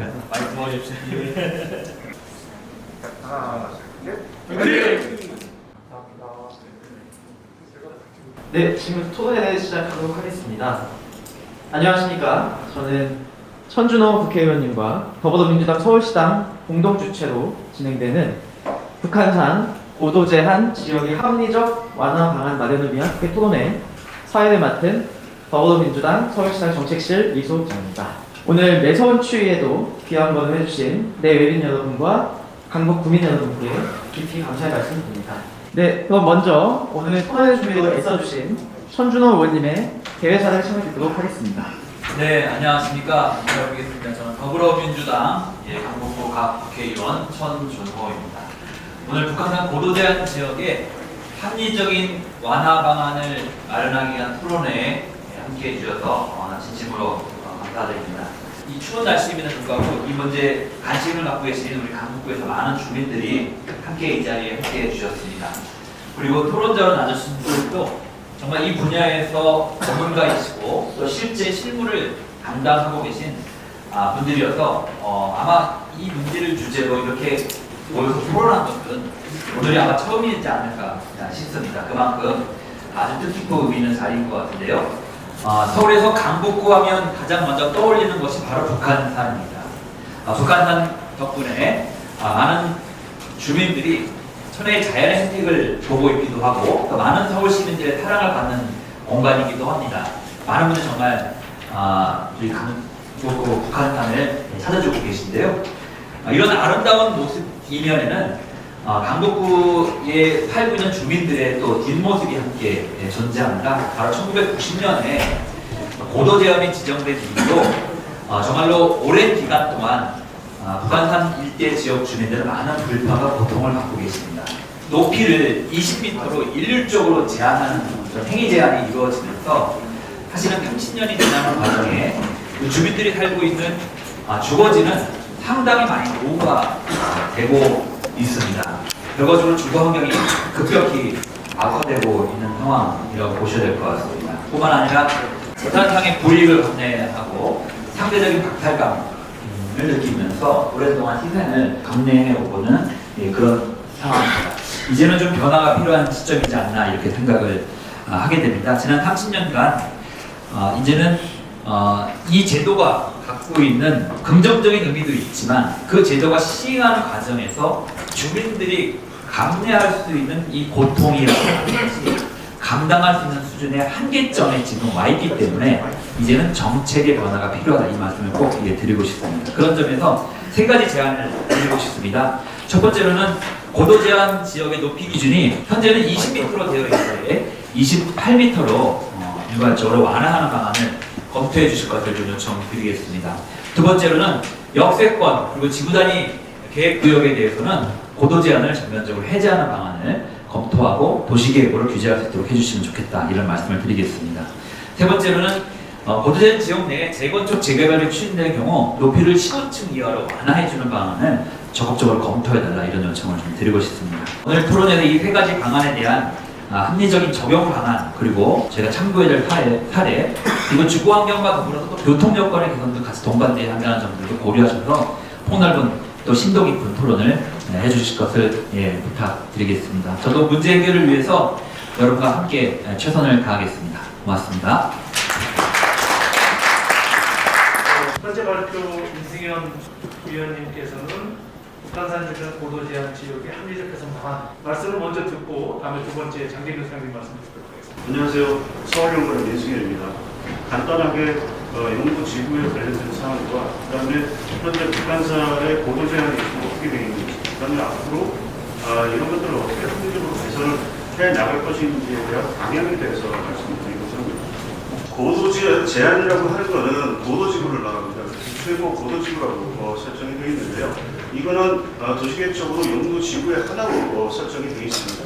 있으니까 많이 도와주십시오. 하나, 셋. 네, 지금 토론회 시작하도록 하겠습니다. 안녕하십니까. 저는 천준호 국회의원님과 더불어민주당 서울시당 공동 주최로 진행되는 북한산 고도 제한 지역의 합리적 완화 방안 마련을 위한 국회 토론회 사회를 맡은 더불어민주당 서울시당 정책실 이소장입니다. 오늘 매서운 추위에도 귀한 번을 해주신 내 외빈 여러분과 강북 구민 여러분께 깊이 감사의 말씀드립니다. 네, 그럼 먼저 오늘 토론회 준비로 애써주신 천준호 의원님의 대회사를 청해 듣도록 하겠습니다. 네, 안녕하십니까. 인사드리겠습니다. 저는 더불어민주당 강북구 국회의원 천준호입니다. 오늘 북한산 고도 제한 지역에 합리적인 완화 방안을 마련하기 위한 토론회에 함께해 주셔서 진심으로 감사드립니다. 이 추운 날씨임에도 불구하고 이 문제에 관심을 갖고 계신 우리 강북구에서 많은 주민들이 함께 이 자리에 함께해 주셨습니다. 그리고 토론자로 나주신 분들도 정말 이 분야에서 전문가이시고 또 실제 실무를 담당하고 계신 분들이어서 아마 이 문제를 주제로 이렇게 모여서 토론한 것은 오늘이 아마 처음이지 않을까 싶습니다. 그만큼 아주 뜻깊고 의미 있는 자리인 것 같은데요. 서울에서 강북구 하면 가장 먼저 떠올리는 것이 바로 북한산입니다. 북한산 덕분에 많은 주민들이 천혜의 자연의 혜택을 보고 있기도 하고 또 많은 서울 시민들의 사랑을 받는 공간이기도 합니다. 많은 분들 정말 우리 강북구 북한산을 찾아주고 계신데요. 이런 아름다운 모습 이면에는 강북구에 살고 있는 주민들의 또 뒷모습이 함께 존재합니다. 바로 1990년에 고도 제한이 지정된 이후로 정말로 오랜 기간 동안 북한산 일대 지역 주민들은 많은 불편과 고통을 받고 계십니다. 높이를 20m로 일률적으로 제한하는 그런 행위 제한이 이루어지면서 사실은 30년이 지나는 과정에 주민들이 살고 있는 주거지는 상당히 많이 노후가 되고 있습니다. 결과적으로 주거 환경이 급격히 악화되고 있는 상황이라고 보셔야 될 것 같습니다. 뿐만 아니라 재산상의 불이익을 감내하고 상대적인 박탈감을 느끼면서 오랫동안 희생을 감내해 오고는 그런 상황입니다. 이제는 좀 변화가 필요한 시점이지 않나 이렇게 생각을 하게 됩니다. 지난 30년간 이제는 이 제도가 갖고 있는 긍정적인 의미도 있지만 그 제도가 시행하는 과정에서 주민들이 감내할 수 있는 이 고통이라는 것이 감당할 수 있는 수준의 한계점에 지금 와 있기 때문에 이제는 정책의 변화가 필요하다 이 말씀을 꼭 드리고 싶습니다. 그런 점에서 세 가지 제안을 드리고 싶습니다. 첫 번째로는 고도 제한 지역의 높이 기준이 현재는 20m로 되어 있는데 28m로 일괄적으로 완화하는 방안을 검토해 주실 것을 좀 요청드리겠습니다. 두 번째로는 역세권 그리고 지구단위 계획구역에 대해서는 고도 제한을 전면적으로 해제하는 방안을 검토하고 도시계획으로 규제할 수 있도록 해주시면 좋겠다 이런 말씀을 드리겠습니다. 세 번째로는 고도 제한 지역 내에 재건축 재개발이 추진될 경우 높이를 15층 이하로 완화해주는 방안을 적극적으로 검토해달라 이런 요청을 좀 드리고 싶습니다. 오늘 토론에서 이 세 가지 방안에 대한 합리적인 적용 방안 그리고 저희가 참고해야 될 사례 그리고 주거 환경과 더불어서 또 교통 여건의 개선도 같이 동반돼야 한다는 점들도 고려하셔서 폭넓은 또 심도 깊은 토론을 해주실 것을 부탁드리겠습니다. 저도 문제 해결을 위해서 여러분과 함께 최선을 다하겠습니다. 고맙습니다. 현재 발표 이승현 위원님께서는 북한산 주변 고도 제한 지역의 합리적 개선 방안 말씀을 먼저 듣고 다음에 두 번째 장재균 소장님 말씀 듣도록 하겠습니다. 안녕하세요. 서울연구원 민승현입니다. 간단하게 영구 지구에 관련된 사항과 그다음에 현재 북한산의 고도 제한이 어떻게 되어 있는지 그다음에 앞으로 이런 것들을 어떻게 합리적으로 개선을 해 나갈 것인지에 대한 방향에 대해서 말씀드리고자 합니다. 고도 제한이라고 하는 것은 고도 지구를 말합니다. 최고 고도 지구라고 설정이 되어 있는데요. 이거는 도시계획적으로 용도 지구의 하나로 설정이 되어 있습니다.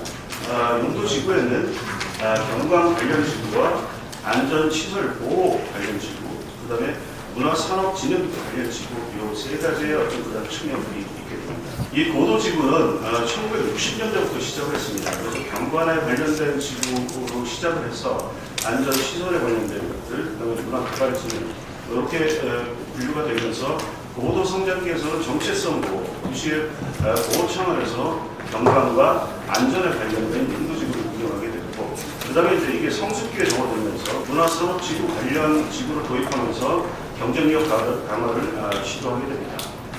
용도 지구에는 경관 관련 지구와 안전시설 보호 관련 지구, 그 다음에 문화산업진흥 관련 지구, 이 세 가지의 어떤 그런 측면들이 있게 됩니다. 이 고도 지구는 1960년대부터 시작을 했습니다. 그래서 경관에 관련된 지구로 시작을 해서 안전시설에 관련된 것들, 그다음에 문화개발진흥 이렇게 분류가 되면서 고도 성장기에서는 정체성으로 도시의 보호 차원에서 경관과 안전에 관련된 용도지구를 운영하게 됐고, 그 다음에 이제 이게 성숙기에 접어들면서 문화산업지구 관련 지구를 도입하면서 경쟁력 강화를 시도하게 됩니다.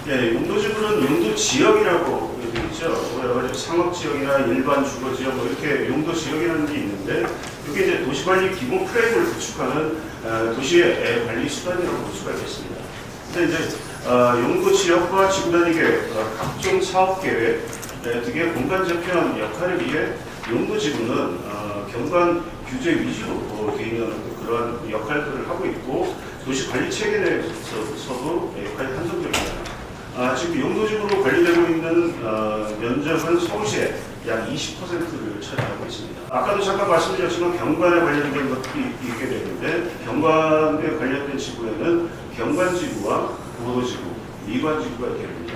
예, 용도지구는 용도지역이라고 되어 있죠. 여러 가지 상업지역이나 일반 주거지역 뭐 이렇게 용도지역이라는 게 있는데, 이게 이제 도시관리 기본 프레임을 구축하는 도시의 관리 수단이라고 볼 수가 있겠습니다. 근데 이제 용도지역과 지구 단위 계획, 각종 사업계획 등의 공간 재편 역할에 비해 용도지구는 경관 규제 위주로 개인하는 그러한 역할들을 하고 있고, 도시 관리 체계 내에서도 역할이 한정적입니다. 지금 용도지구로 관리되고 있는 면적은 서울시의 약 20%를 차지하고 있습니다. 아까도 잠깐 말씀드렸지만 경관에 관련된 것들이 있게 되는데, 경관에 관련된 지구에는 경관지구와 고도지구, 미관지구가 있게 됩니다.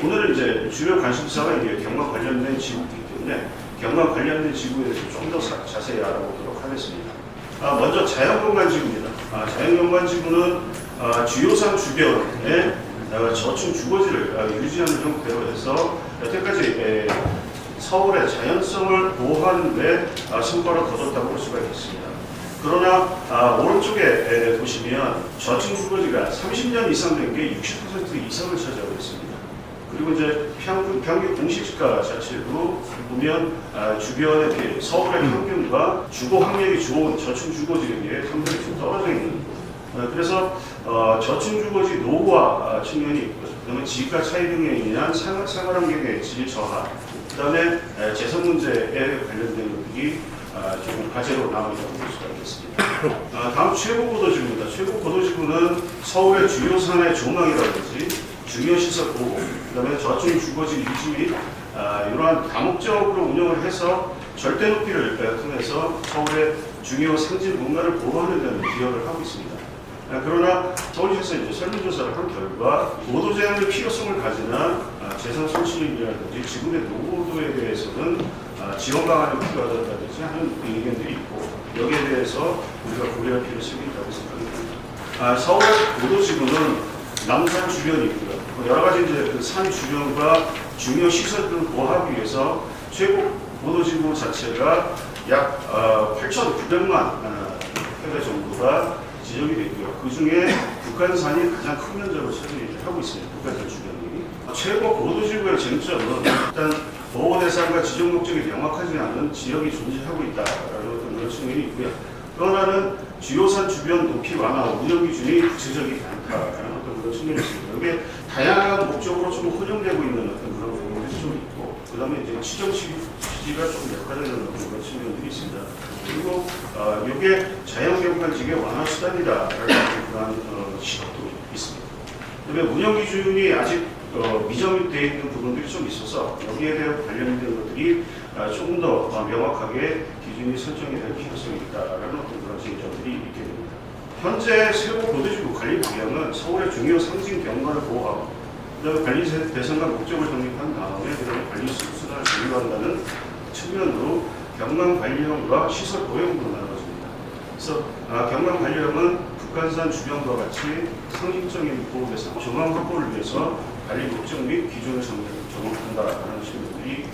오늘은 이제 주요 관심사가 이제 경관 관련된 지구이기 때문에 경관 관련된 지구에 대해서 좀 더 자세히 알아보도록 하겠습니다. 먼저 자연경관지구입니다. 자연경관지구는 주요산 주변에 저층 주거지를 유지하는 형태로 해서 여태까지 서울의 자연성을 보호하는 데 성과를 거뒀다고 볼 수가 있겠습니다. 그러나 오른쪽에 보시면 저층 주거지가 30년 이상 된 게 60% 이상을 차지하고 있습니다. 그리고 이제 평균 공시지가 자체도 보면 주변의 서울의 평균과 주거 환경이 좋은 저층 주거지에 비해 상당히 좀 떨어져 있는 그래서 저층 주거지 노후화 측면이 있고, 그다음에 지가 차이 등에 인한 생활 환경의 질 저하, 그다음에 재산 문제에 관련된 것들이 조금 과제로 남아있다고 볼 수가 있겠습니다. 다음 최고 고도지구입니다. 최고 고도지구는 서울의 주요 산의 조망이라든지 중요 시설 보호, 그다음에 저층 주거지 유지 및 이러한 다목적으로 운영을 해서 절대 높이를 통해서 서울의 중요 상징 공간을 보호하는 데는 기여를 하고 있습니다. 그러나 서울시에서 이제 설문조사를 한 결과 고도 제한의 필요성을 가지나 재산 손실이라든지 지구의 노후도에 대해서는 지원 방안이 필요하다든지 하는 의견들이 있고, 여기에 대해서 우리가 고려할 필요성이 있다고 생각합니다. 서울의 고도지구는 남산 주변이 있고요. 여러 가지 이제 그 산 주변과 중요 시설들을 보호하기 위해서 최고 고도지구 자체가 약 8,900만 헥타르 정도가 지정이 되어 있고요. 그 중에 북한산이 가장 큰 면적을 차지하고 있습니다. 북한산 주변이. 최고 고도지구의 쟁점은 일단 보호 대상과 지정 목적이 명확하지 않은 지역이 존재하고 있다라는 그런 측면이 있고요. 또 하나는 주요산 주변 높이 완화 운영 기준이 구체적이지 않다라는 어떤 그런 측면이 있습니다. 이게 다양한 목적으로 좀 혼용되고 있는 어떤 그런 부분들이 좀 있고, 그 다음에 이제 지정 취지가 좀 약화되는 어떤 그런 측면들이 있습니다. 그리고 이게 자연경관지구의 완화 수단이다라는 그런 시각도 있습니다. 그다음에 운영 기준이 아직 미정되어 있는 부분들이 좀 있어서 여기에 대한 관련된 것들이 조금 더 명확하게 기준이 설정이 될 필요성이 있다라는 어떤 그런 쟁점들이 있게 됩니다. 현재 세부 고도지구 관리 방향은 서울의 중요 상징 경관을 보호하고, 그다음에 관리 대상과 목적을 정립한 다음에 그다음에 관리 수단을 조율한다는 측면으로 경관 관리형과 시설 보행으로 나눠집니다. 그래서 경관 관리형은 북한산 주변과 같이 상징적인 보호 대상, 조망 확보를 위해서 관리 목적 및 기준을 정립한다라는 측면들이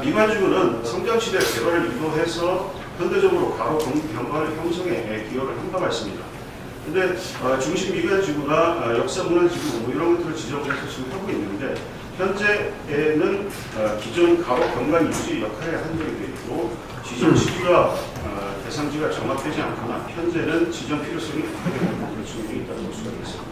미관지구는 성장시대 개발을 유도해서 현대적으로 가로 경관의 형성에 기여를 한 바가 있습니다. 그런데 중심 미관지구나 역사 문화지구 뭐 이런 것들을 지정해서 지금 하고 있는데, 현재에는 기존 가로 경관 유지 역할에 한정이 되어 있고, 지정 취지가 대상지가 정확되지 않거나 현재는 지정 필요성이 없게 되는 그런 측면이 있다고 볼 수가 있습니다.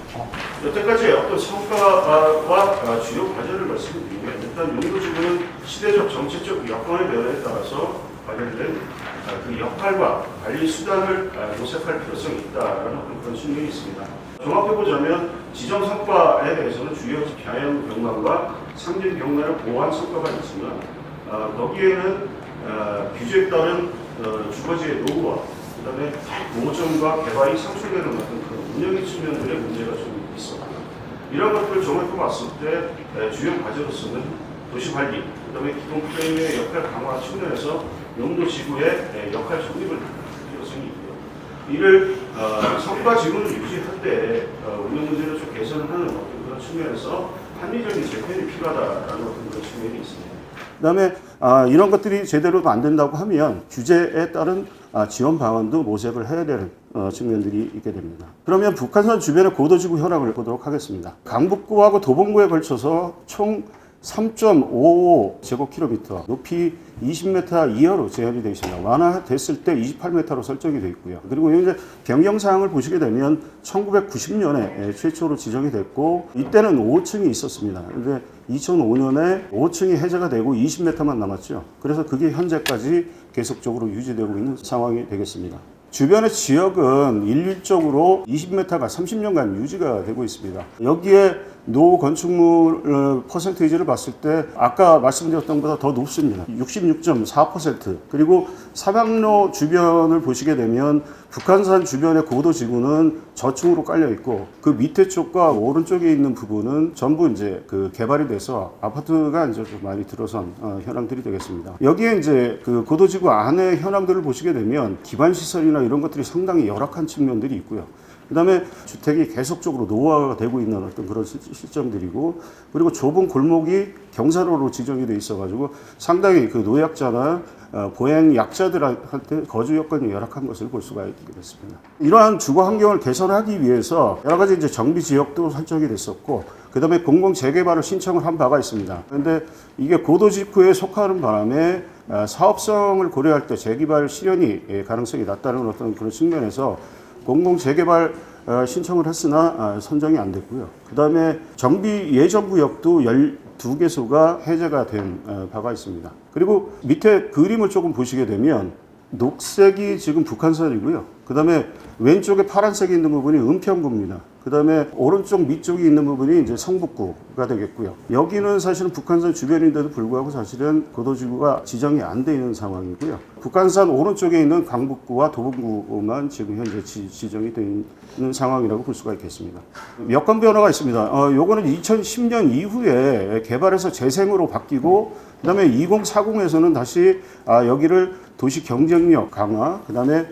여태까지 어떤 성과와 주요 과제를 말씀드리면, 일단 용도지구는 시대적 정책적 여건의 변화에 따라서 관련된 그 역할과 관리 수단을 모색할 필요성이 있다라는 그런 측면이 있습니다. 종합해보자면 지정 성과에 대해서는 주요 자연 경관과 상징 경관을 보호한 성과가 있지만, 거기에는 규제에 따른 주거지의 노후와 그다음에 공호점과 개발이 상충되는 어떤 그런 운영의 측면들의 문제가 좀 있었고, 이런 것들을 종합해 봤을 때 주요 과제로서는 도시관리, 그다음에 기본 프레임의 역할 강화 측면에서 용도 지구의 역할 정립을 필요성이 있고요. 이를 성과 지구를 유지할 때 운영 문제를 좀 개선하는 어떤 그런 측면에서 합리적인 재편이 필요하다라는 어떤 그런 측면이 있습니다. 그다음에 이런 것들이 제대로 안 된다고 하면 규제에 따른 지원 방안도 모색을 해야 되는 측면들이 있게 됩니다. 그러면 북한산 주변의 고도지구 현황을 보도록 하겠습니다. 강북구하고 도봉구에 걸쳐서 총 3.55 제곱킬로미터, 높이 20m 이하로 제한이 되어 있습니다. 완화됐을 때 28m로 설정이 되어 있고요. 그리고 이제 변경사항을 보시게 되면 1990년에 최초로 지정이 됐고, 이때는 5층이 있었습니다. 근데 2005년에 5층이 해제가 되고 20m만 남았죠. 그래서 그게 현재까지 계속적으로 유지되고 있는 상황이 되겠습니다. 주변의 지역은 일률적으로 20m가 30년간 유지가 되고 있습니다. 여기에 노후 건축물 퍼센테이지를 봤을 때 아까 말씀드렸던 것보다 더 높습니다. 66.4%. 그리고 삼양로 주변을 보시게 되면 북한산 주변의 고도지구는 저층으로 깔려 있고, 그 밑에 쪽과 오른쪽에 있는 부분은 전부 이제 그 개발이 돼서 아파트가 이제 좀 많이 들어선 현황들이 되겠습니다. 여기에 이제 그 고도지구 안의 현황들을 보시게 되면 기반 시설이나 이런 것들이 상당히 열악한 측면들이 있고요. 그 다음에 주택이 계속적으로 노후화가 되고 있는 어떤 그런 시점들이고, 그리고 좁은 골목이 경사로로 지정이 돼 있어가지고 상당히 그 노약자나 보행 약자들한테 거주 여건이 열악한 것을 볼 수가 있게 됐습니다. 이러한 주거 환경을 개선하기 위해서 여러 가지 이제 정비 지역도 설정이 됐었고, 그 다음에 공공 재개발을 신청을 한 바가 있습니다. 그런데 이게 고도지구에 속하는 바람에 사업성을 고려할 때 재개발 실현이 가능성이 낮다는 어떤 그런 측면에서 공공 재개발 신청을 했으나 선정이 안 됐고요. 그 다음에 정비 예정 구역도 12개소가 해제가 된 바가 있습니다. 그리고 밑에 그림을 조금 보시게 되면 녹색이 지금 북한산이고요. 그 다음에 왼쪽에 파란색이 있는 부분이 은평구입니다. 그 다음에 오른쪽 밑쪽이 있는 부분이 이제 성북구가 되겠고요. 여기는 사실은 북한산 주변인데도 불구하고 사실은 고도지구가 지정이 안 돼 있는 상황이고요. 북한산 오른쪽에 있는 강북구와 도봉구만 지금 현재 지정이 되어 있는 상황이라고 볼 수가 있겠습니다. 여건 변화가 있습니다. 요거는 2010년 이후에 개발해서 재생으로 바뀌고, 그 다음에 2040에서는 다시 여기를 도시 경쟁력 강화, 그 다음에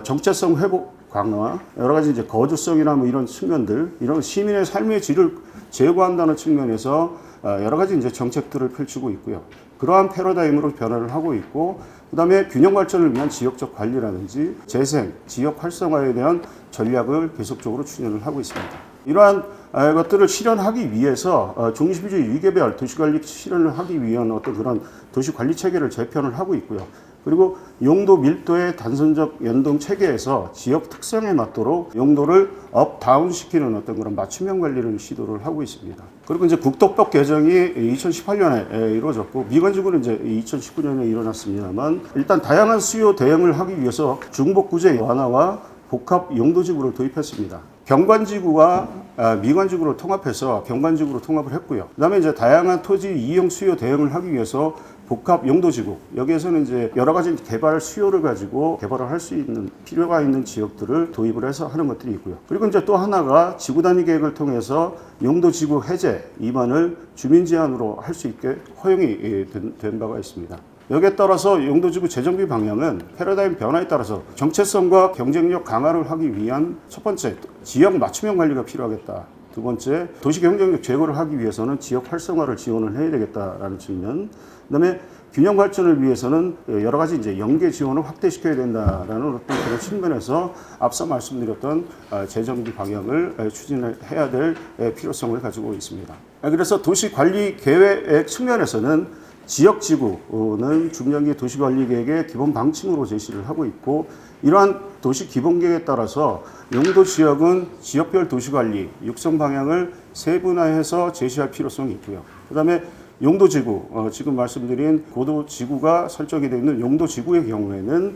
정체성 회복 강화, 여러 가지 이제 거주성이나 뭐 이런 측면들, 이런 시민의 삶의 질을 제고한다는 측면에서 여러 가지 이제 정책들을 펼치고 있고요. 그러한 패러다임으로 변화를 하고 있고, 그 다음에 균형 발전을 위한 지역적 관리라든지 재생, 지역 활성화에 대한 전략을 계속적으로 추진을 하고 있습니다. 이러한 것들을 실현하기 위해서 중심주의 위개별 도시관리 실현을 하기 위한 어떤 그런 도시관리 체계를 재편을 하고 있고요. 그리고 용도 밀도의 단선적 연동 체계에서 지역 특성에 맞도록 용도를 업, 다운 시키는 어떤 그런 맞춤형 관리를 시도를 하고 있습니다. 그리고 이제 국토법 개정이 2018년에 이루어졌고, 미관지구는 이제 2019년에 일어났습니다만, 일단 다양한 수요 대응을 하기 위해서 중복구제 완화와 복합 용도지구를 도입했습니다. 경관지구와 미관지구를 통합해서 경관지구로 통합을 했고요. 그 다음에 이제 다양한 토지 이용 수요 대응을 하기 위해서 복합 용도지구, 여기에서는 이제 여러 가지 개발 수요를 가지고 개발을 할 수 있는 필요가 있는 지역들을 도입을 해서 하는 것들이 있고요. 그리고 이제 또 하나가 지구 단위 계획을 통해서 용도지구 해제 이반을 주민 제한으로 할 수 있게 허용이 된 바가 있습니다. 여기에 따라서 용도지구 재정비 방향은 패러다임 변화에 따라서 정체성과 경쟁력 강화를 하기 위한 첫 번째, 지역 맞춤형 관리가 필요하겠다. 두 번째, 도시 경쟁력 제고를 하기 위해서는 지역 활성화를 지원을 해야 되겠다라는 측면. 그다음에 균형 발전을 위해서는 여러 가지 이제 연계 지원을 확대시켜야 된다라는 어떤 그런 측면에서 앞서 말씀드렸던 재정비 방향을 추진해야 될 필요성을 가지고 있습니다. 그래서 도시 관리 계획 측면에서는 지역지구는 중장기 도시관리계획의 기본 방침으로 제시를 하고 있고, 이러한 도시 기본계획에 따라서 용도지역은 지역별 도시관리 육성 방향을 세분화해서 제시할 필요성이 있고요. 그 다음에 용도지구, 지금 말씀드린 고도지구가 설정이 되어 있는 용도지구의 경우에는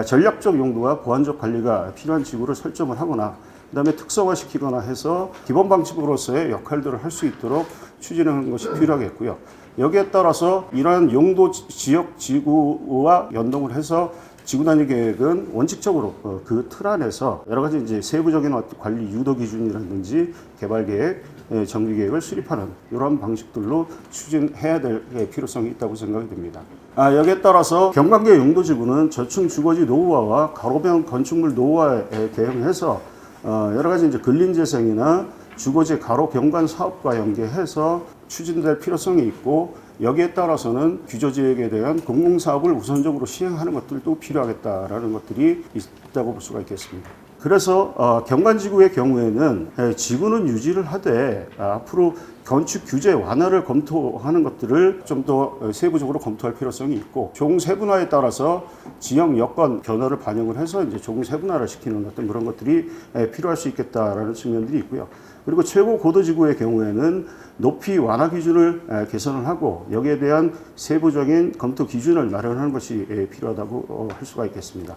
전략적 용도와 보완적 관리가 필요한 지구를 설정을 하거나, 그 다음에 특성화시키거나 해서 기본 방침으로서의 역할들을 할 수 있도록 추진하는 것이 필요하겠고요. 여기에 따라서 이러한 용도 지역 지구와 연동을 해서 지구 단위 계획은 원칙적으로 그 틀 안에서 여러 가지 이제 세부적인 관리 유도 기준이라든지 개발 계획, 정비계획을 수립하는 이런 방식들로 추진해야 될 필요성이 있다고 생각이 듭니다. 여기에 따라서 경관계 용도지구는 저층 주거지 노후화와 가로변 건축물 노후화에 대응해서 여러 가지 이제 근린재생이나 주거지 가로 경관 사업과 연계해서 추진될 필요성이 있고, 여기에 따라서는 규조지역에 대한 공공사업을 우선적으로 시행하는 것들도 필요하겠다라는 것들이 있다고 볼 수가 있겠습니다. 그래서 경관지구의 경우에는 지구는 유지를 하되 앞으로 건축 규제 완화를 검토하는 것들을 좀 더 세부적으로 검토할 필요성이 있고, 종 세분화에 따라서 지역 여건 변화를 반영을 해서 이제 종 세분화를 시키는 어떤 그런 것들이 필요할 수 있겠다라는 측면들이 있고요. 그리고 최고 고도지구의 경우에는 높이 완화 기준을 개선을 하고 여기에 대한 세부적인 검토 기준을 마련하는 것이 필요하다고 할 수가 있겠습니다.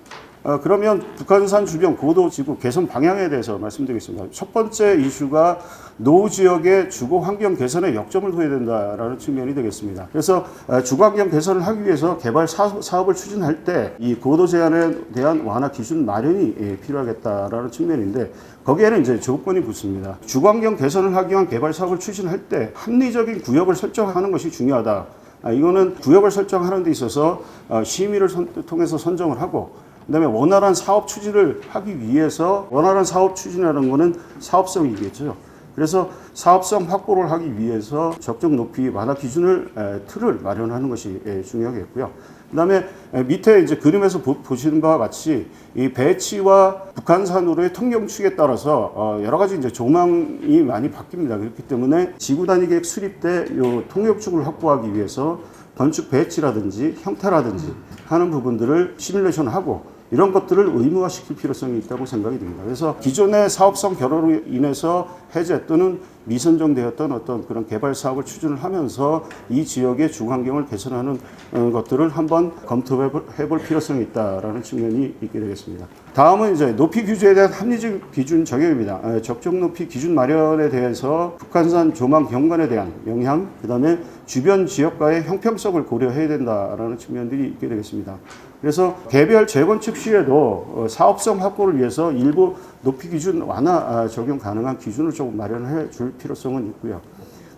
그러면 북한산 주변 고도지구 개선 방향에 대해서 말씀드리겠습니다. 첫 번째 이슈가 노후 지역의 주거 환경 개선에 역점을 둬야 된다라는 측면이 되겠습니다. 그래서 주거 환경 개선을 하기 위해서 개발 사업을 추진할 때 이 고도 제한에 대한 완화 기준 마련이 필요하겠다라는 측면인데, 거기에는 이제 조건이 붙습니다. 주거 환경 개선을 하기 위한 개발 사업을 추진할 때 합리적인 구역을 설정하는 것이 중요하다. 이거는 구역을 설정하는 데 있어서 심의를 통해서 선정을 하고, 그다음에 원활한 사업 추진을 하기 위해서, 원활한 사업 추진이라는 것은 사업성이겠죠. 그래서 사업성 확보를 하기 위해서 적정 높이 완화 기준을 틀을 마련하는 것이 중요하겠고요. 그다음에 밑에 이제 그림에서 보시는 바와 같이 이 배치와 북한산으로의 통경축에 따라서 여러 가지 이제 조망이 많이 바뀝니다. 그렇기 때문에 지구 단위 계획 수립 때 이 통경축을 확보하기 위해서 건축 배치라든지 형태라든지 하는 부분들을 시뮬레이션하고 이런 것들을 의무화시킬 필요성이 있다고 생각이 듭니다. 그래서 기존의 사업성 결여로 인해서 해제 또는 미선정되었던 어떤 그런 개발 사업을 추진을 하면서 이 지역의 주거 환경을 개선하는 것들을 한번 검토해 볼 필요성이 있다라는 측면이 있게 되겠습니다. 다음은 이제 높이 규제에 대한 합리적 기준 적용입니다. 적정 높이 기준 마련에 대해서 북한산 조망 경관에 대한 영향, 그다음에 주변 지역과의 형평성을 고려해야 된다라는 측면들이 있게 되겠습니다. 그래서 개별 재건축 시에도 사업성 확보를 위해서 일부 높이 기준 완화 적용 가능한 기준을 조금 마련해 줄 필요성은 있고요.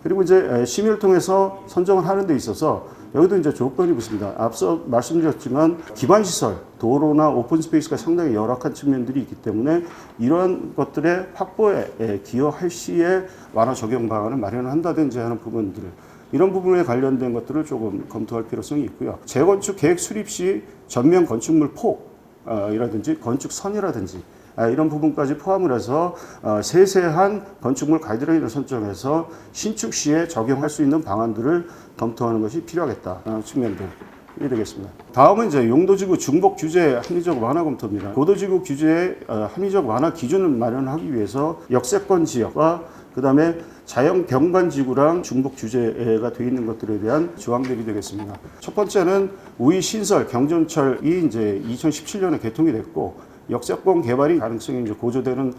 그리고 이제 심의를 통해서 선정을 하는 데 있어서 여기도 이제 조건이 붙습니다. 앞서 말씀드렸지만 기반시설, 도로나 오픈스페이스가 상당히 열악한 측면들이 있기 때문에 이러한 것들의 확보에 기여할 시에 완화 적용 방안을 마련한다든지 하는 부분들, 이런 부분에 관련된 것들을 조금 검토할 필요성이 있고요. 재건축 계획 수립 시 전면 건축물 폭이라든지 건축선이라든지 이런 부분까지 포함을 해서 세세한 건축물 가이드라인을 선정해서 신축 시에 적용할 수 있는 방안들을 검토하는 것이 필요하겠다는 측면들이 되겠습니다. 다음은 이제 용도지구 중복 규제 합리적 완화 검토입니다. 고도지구 규제의 합리적 완화 기준을 마련하기 위해서 역세권 지역과 그다음에 자연 경관지구랑 중복 규제가 되어 있는 것들에 대한 조항들이 되겠습니다. 첫 번째는 우이 신설 경전철이 이제 2017년에 개통이 됐고 역세권 개발이 가능성이 이제 고조되는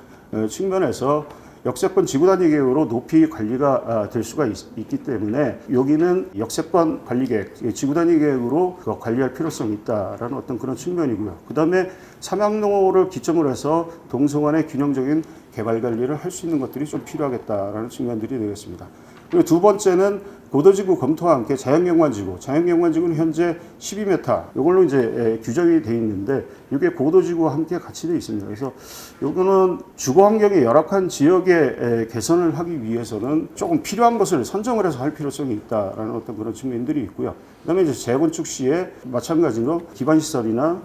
측면에서 역세권 지구 단위 계획으로 높이 관리가 될 수가 있기 때문에 여기는 역세권 관리 계획, 지구 단위 계획으로 관리할 필요성이 있다라는 어떤 그런 측면이고요. 그다음에 삼양로를 기점으로 해서 동서간의 균형적인 개발 관리를 할 수 있는 것들이 좀 필요하겠다라는 측면들이 되겠습니다. 그리고 두 번째는 고도지구 검토와 함께 자연경관지구, 자연경관지구는 현재 12m, 이걸로 이제 규정이 되어 있는데 이게 고도지구와 함께 같이 되어 있습니다. 그래서 이거는 주거 환경이 열악한 지역의 개선을 하기 위해서는 조금 필요한 것을 선정을 해서 할 필요성이 있다라는 어떤 그런 측면들이 있고요. 그다음에 이제 재건축 시에 마찬가지로 기반시설이나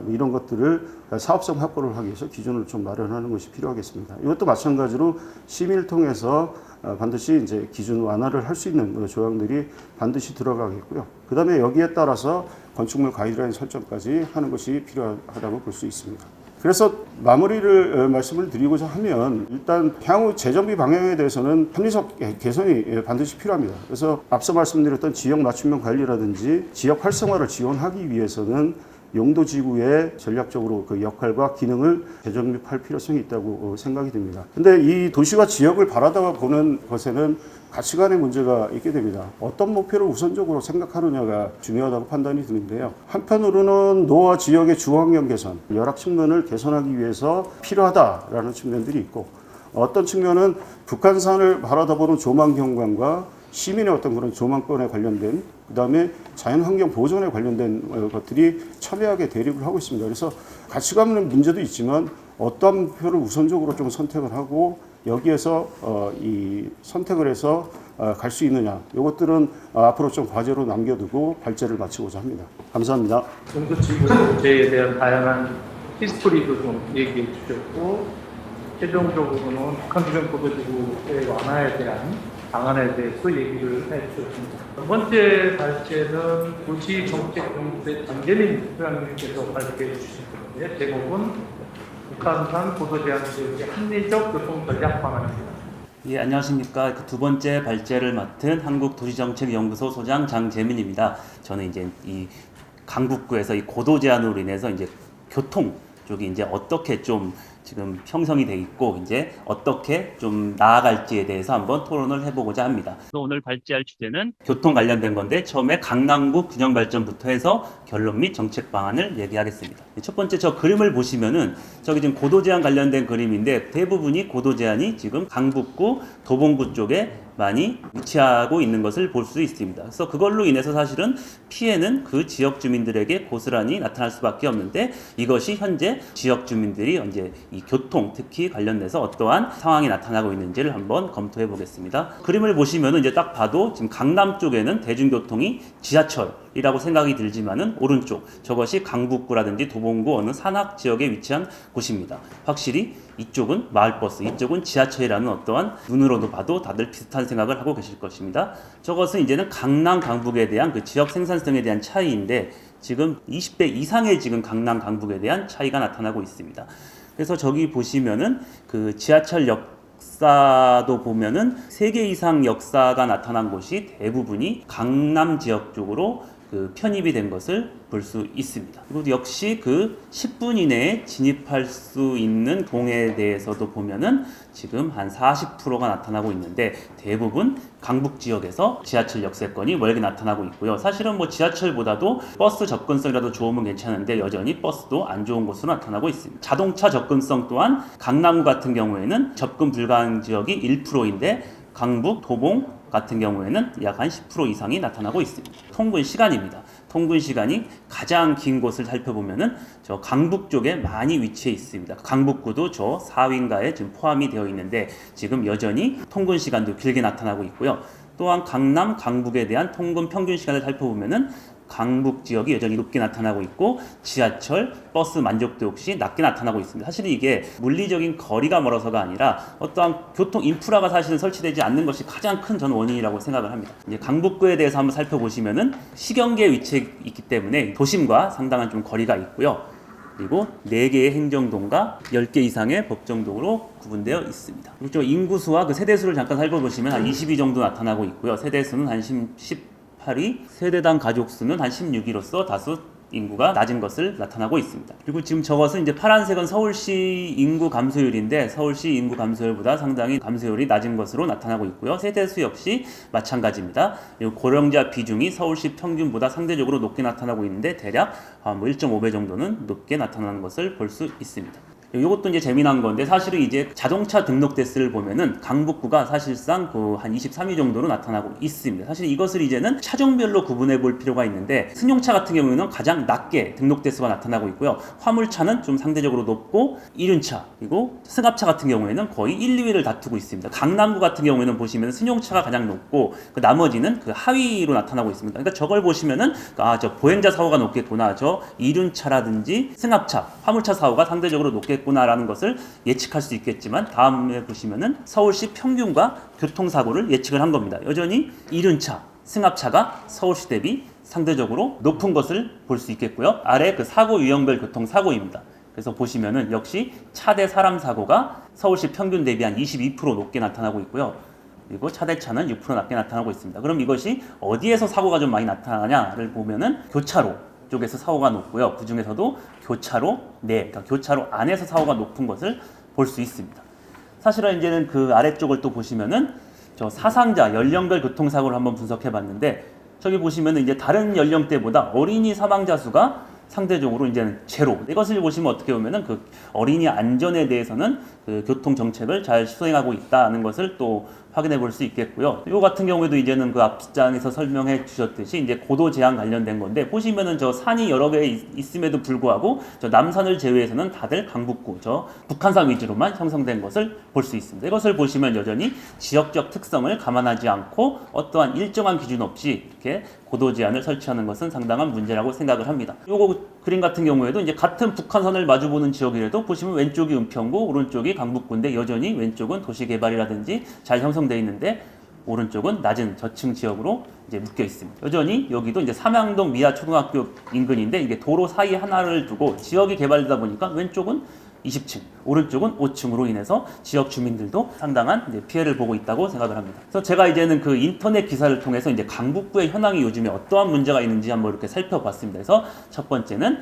이런 것들을 사업성 확보를 하기 위해서 기준을 좀 마련하는 것이 필요하겠습니다. 이것도 마찬가지로 심의를 통해서 반드시 이제 기준 완화를 할 수 있는 조항들이 반드시 들어가겠고요. 그 다음에 여기에 따라서 건축물 가이드라인 설정까지 하는 것이 필요하다고 볼 수 있습니다. 그래서 마무리를 말씀을 드리고자 하면 일단 향후 재정비 방향에 대해서는 합리적 개선이 반드시 필요합니다. 그래서 앞서 말씀드렸던 지역 맞춤형 관리라든지 지역 활성화를 지원하기 위해서는 용도지구의 전략적으로 그 역할과 기능을 재정립할 필요성이 있다고 생각이 듭니다. 근데 이 도시와 지역을 바라다 보는 것에는 가치관의 문제가 있게 됩니다. 어떤 목표를 우선적으로 생각하느냐가 중요하다고 판단이 드는데요. 한편으로는 노후화 지역의 주거환경 개선, 열악 측면을 개선하기 위해서 필요하다라는 측면들이 있고, 어떤 측면은 북한산을 바라다보는 조망 경관과 시민의 어떤 그런 조망권에 관련된 그다음에 자연환경 보존에 관련된 것들이 첨예하게 대립을 하고 있습니다. 그래서 가치관의 문제도 있지만 어떤 목표를 우선적으로 좀 선택을 하고 여기에서 이 선택을 해서 갈 수 있느냐 이것들은 앞으로 좀 과제로 남겨두고 발제를 마치고자 합니다. 감사합니다. 용도지구제에 대한 다양한 히스토리도 좀 얘기해 주셨고 최종적으로는 북한 주변 고도지구의 완화에 대한 방안에 대해서 얘기를 해주셨습니다. 두 번째 발제는 도시정책연구소의 장재민 소장님께서 발표해 주신 건데 제목은 북한산 고도제한 지역의 합리적 교통 전략 방안입니다. 예, 안녕하십니까. 그 두 번째 발제를 맡은 한국도시정책연구소 소장 장재민입니다. 저는 이제 이 강북구에서 이 고도 제한으로 인해서 이제 교통 쪽이 이제 어떻게 좀 지금 형성이 돼 있고 이제 어떻게 좀 나아갈지에 대해서 한번 토론을 해보고자 합니다. 오늘 발제할 주제는 교통 관련된 건데 처음에 강남구 균형 발전부터 해서 결론 및 정책 방안을 얘기하겠습니다. 첫 번째 저 그림을 보시면은 저기 지금 고도 제한 관련된 그림인데 대부분이 고도 제한이 지금 강북구, 도봉구 쪽에 많이 위치하고 있는 것을 볼 수 있습니다. 그래서 그걸로 인해서 사실은 피해는 그 지역 주민들에게 고스란히 나타날 수밖에 없는데 이것이 현재 지역 주민들이 이제 이 교통 특히 관련돼서 어떠한 상황이 나타나고 있는지를 한번 검토해 보겠습니다. 그림을 보시면은 이제 딱 봐도 지금 강남 쪽에는 대중교통이 지하철이라고 생각이 들지만은 오른쪽 저것이 강북구라든지 도봉구 어느 산악 지역에 위치한 곳입니다. 확실히 이쪽은 마을버스, 이쪽은 지하철이라는 어떠한 눈으로도 봐도 다들 비슷한 생각을 하고 계실 것입니다. 저것은 이제는 강남, 강북에 대한 그 지역 생산성에 대한 차이인데 지금 20배 이상의 지금 강남, 강북에 대한 차이가 나타나고 있습니다. 그래서 저기 보시면은 그 지하철 역사도 보면은 3개 이상 역사가 나타난 곳이 대부분이 강남 지역 쪽으로 그 편입이 된 것을 볼 수 있습니다. 그리고 역시 그 10분 이내에 진입할 수 있는 동에 대해서도 보면은 지금 한 40%가 나타나고 있는데 대부분 강북 지역에서 지하철 역세권이 멀게 나타나고 있고요. 사실은 뭐 지하철보다도 버스 접근성이라도 좋으면 괜찮은데 여전히 버스도 안 좋은 곳으로 나타나고 있습니다. 자동차 접근성 또한 강남구 같은 경우에는 접근 불가한 지역이 1%인데 강북, 도봉 같은 경우에는 약 한 10% 이상이 나타나고 있습니다. 통근 시간입니다. 통근 시간이 가장 긴 곳을 살펴보면은 저 강북 쪽에 많이 위치해 있습니다. 강북구도 저 4위인가에 지금 포함이 되어 있는데 지금 여전히 통근 시간도 길게 나타나고 있고요. 또한 강남, 강북에 대한 통근 평균 시간을 살펴보면은 강북 지역이 여전히 높게 나타나고 있고 지하철, 버스 만족도 역시 낮게 나타나고 있습니다. 사실은 이게 물리적인 거리가 멀어서가 아니라 어떠한 교통 인프라가 사실은 설치되지 않는 것이 가장 큰 전 원인이라고 생각을 합니다. 이제 강북구에 대해서 한번 살펴보시면은 시경계에 위치해 있기 때문에 도심과 상당한 좀 거리가 있고요. 그리고 4개의 행정동과 10개 이상의 법정동으로 구분되어 있습니다. 그리고 인구수와 그 세대수를 잠깐 살펴보시면 한 22 정도 나타나고 있고요. 세대수는 한 18위, 세대당 가족수는 한 16위로서 다수 인구가 낮은 것을 나타나고 있습니다. 그리고 지금 저것은 이제 파란색은 서울시 인구 감소율인데 서울시 인구 감소율보다 상당히 감소율이 낮은 것으로 나타나고 있고요. 세대수 역시 마찬가지입니다. 그리고 고령자 비중이 서울시 평균보다 상대적으로 높게 나타나고 있는데 대략 1.5배 정도는 높게 나타나는 것을 볼 수 있습니다. 이것도 이제 재미난 건데 사실은 이제 자동차 등록 대수를 보면은 강북구가 사실상 그 한 23위 정도로 나타나고 있습니다. 사실 이것을 이제는 차종별로 구분해 볼 필요가 있는데 승용차 같은 경우에는 가장 낮게 등록 대수가 나타나고 있고요. 화물차는 좀 상대적으로 높고 이륜차 그리고 승합차 같은 경우에는 거의 1, 2위를 다투고 있습니다. 강남구 같은 경우에는 보시면 승용차가 가장 높고 그 나머지는 그 하위로 나타나고 있습니다. 그러니까 저걸 보시면은 저 보행자 사고가 높겠구나. 저 이륜차라든지 승합차, 화물차 사고가 상대적으로 높게 라는 것을 예측할 수 있겠지만 다음에 보시면은 서울시 평균과 교통사고를 예측을 한 겁니다. 여전히 이륜차, 승합차가 서울시 대비 상대적으로 높은 것을 볼 수 있겠고요. 아래 그 사고 유형별 교통사고입니다. 그래서 보시면은 역시 차 대 사람 사고가 서울시 평균 대비 한 22% 높게 나타나고 있고요. 그리고 차대차는 6% 낮게 나타나고 있습니다. 그럼 이것이 어디에서 사고가 좀 많이 나타나냐를 보면은 교차로 쪽에서 사고가 높고요. 그 중에서도 교차로 내, 그러니까 교차로 안에서 사고가 높은 것을 볼 수 있습니다. 사실은 이제는 그 아래쪽을 또 보시면은 저 사상자 연령별 교통사고를 한번 분석해 봤는데 저기 보시면은 이제 다른 연령대보다 어린이 사망자 수가 상대적으로 이제는 제로. 이것을 보시면 어떻게 보면은 그 어린이 안전에 대해서는 그 교통 정책을 잘 수행하고 있다는 것을 또 확인해 볼 수 있겠고요. 이거 같은 경우에도 이제는 그 앞장에서 설명해 주셨듯이 이제 고도 제한 관련된 건데, 보시면은 저 산이 여러 개 있음에도 불구하고 저 남산을 제외해서는 다들 강북구, 저 북한산 위주로만 형성된 것을 볼 수 있습니다. 이것을 보시면 여전히 지역적 특성을 감안하지 않고 어떠한 일정한 기준 없이 이렇게 고도 제한을 설치하는 것은 상당한 문제라고 생각을 합니다. 요거 그림 같은 경우에도 이제 같은 북한선을 마주보는 지역이라도 보시면 왼쪽이 은평구, 오른쪽이 강북구인데 여전히 왼쪽은 도시개발이라든지 잘 형성되어 있는데 오른쪽은 낮은 저층 지역으로 이제 묶여 있습니다. 여전히 여기도 이제 삼양동 미아초등학교 인근인데 이게 도로 사이 하나를 두고 지역이 개발되다 보니까 왼쪽은 20층, 오른쪽은 5층으로 인해서 지역 주민들도 상당한 이제 피해를 보고 있다고 생각을 합니다. 그래서 제가 이제는 그 인터넷 기사를 통해서 이제 강북구의 현황이 요즘에 어떠한 문제가 있는지 한번 이렇게 살펴봤습니다. 그래서 첫 번째는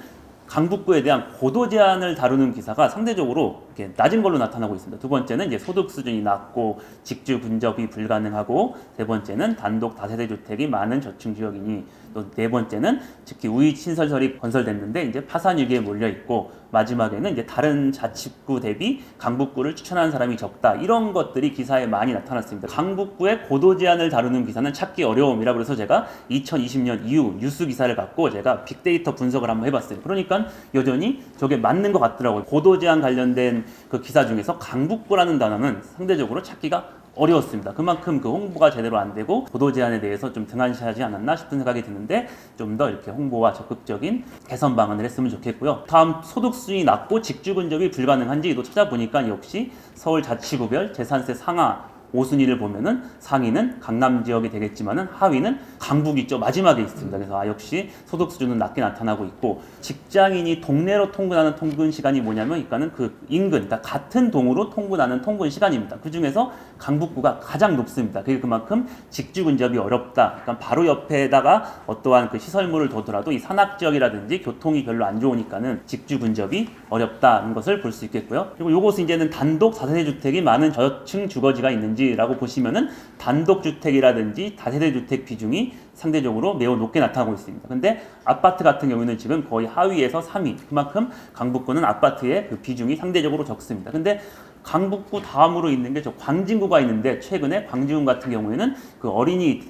강북구에 대한 고도 제한을 다루는 기사가 상대적으로 이렇게 낮은 걸로 나타나고 있습니다. 두 번째는 이제 소득 수준이 낮고 직주 근접이 불가능하고, 세 번째는 단독 다세대 주택이 많은 저층 지역이니, 또 네 번째는 특히 우익 신설설이 건설됐는데 이제 파산 위기에 몰려 있고, 마지막에는 이제 다른 자치구 대비 강북구를 추천하는 사람이 적다. 이런 것들이 기사에 많이 나타났습니다. 강북구의 고도 제한을 다루는 기사는 찾기 어려움이라 그래서 제가 2020년 이후 뉴스 기사를 갖고 제가 빅데이터 분석을 한번 해봤어요. 그러니까 여전히 저게 맞는 것 같더라고요. 고도 제한 관련된 그 기사 중에서 강북구라는 단어는 상대적으로 찾기가 어려웠습니다. 그만큼 그 홍보가 제대로 안 되고 고도 제한에 대해서 좀 등한시하지 않았나 싶은 생각이 드는데, 좀 더 이렇게 홍보와 적극적인 개선 방안을 했으면 좋겠고요. 다음, 소득 수준이 낮고 직주 근접이 불가능한지도 찾아보니까 역시 서울 자치구별 재산세 상하 5순위를 보면은 상위는 강남 지역이 되겠지만은 하위는 강북이 있죠. 마지막에 있습니다. 그래서 역시 소득 수준은 낮게 나타나고 있고, 직장인이 동네로 통근하는 통근 시간이 뭐냐면, 그러니까는 그 인근, 그러니까 같은 동으로 통근하는 통근 시간입니다. 그 중에서 강북구가 가장 높습니다. 그게 그만큼 직주 근접이 어렵다. 그러니까 바로 옆에다가 어떠한 그 시설물을 둬더라도 이 산악 지역이라든지 교통이 별로 안 좋으니까는 직주 근접이 어렵다는 것을 볼 수 있겠고요. 그리고 요것은 이제는 단독 다세대 주택이 많은 저층 주거지가 있는지라고 보시면은 단독 주택이라든지 다세대 주택 비중이 상대적으로 매우 높게 나타나고 있습니다. 근데 아파트 같은 경우는 지금 거의 하위에서 3위. 그만큼 강북구는 아파트의 그 비중이 상대적으로 적습니다. 근데 강북구 다음으로 있는 게 저 광진구가 있는데, 최근에 광진구 같은 경우에는 그 어린이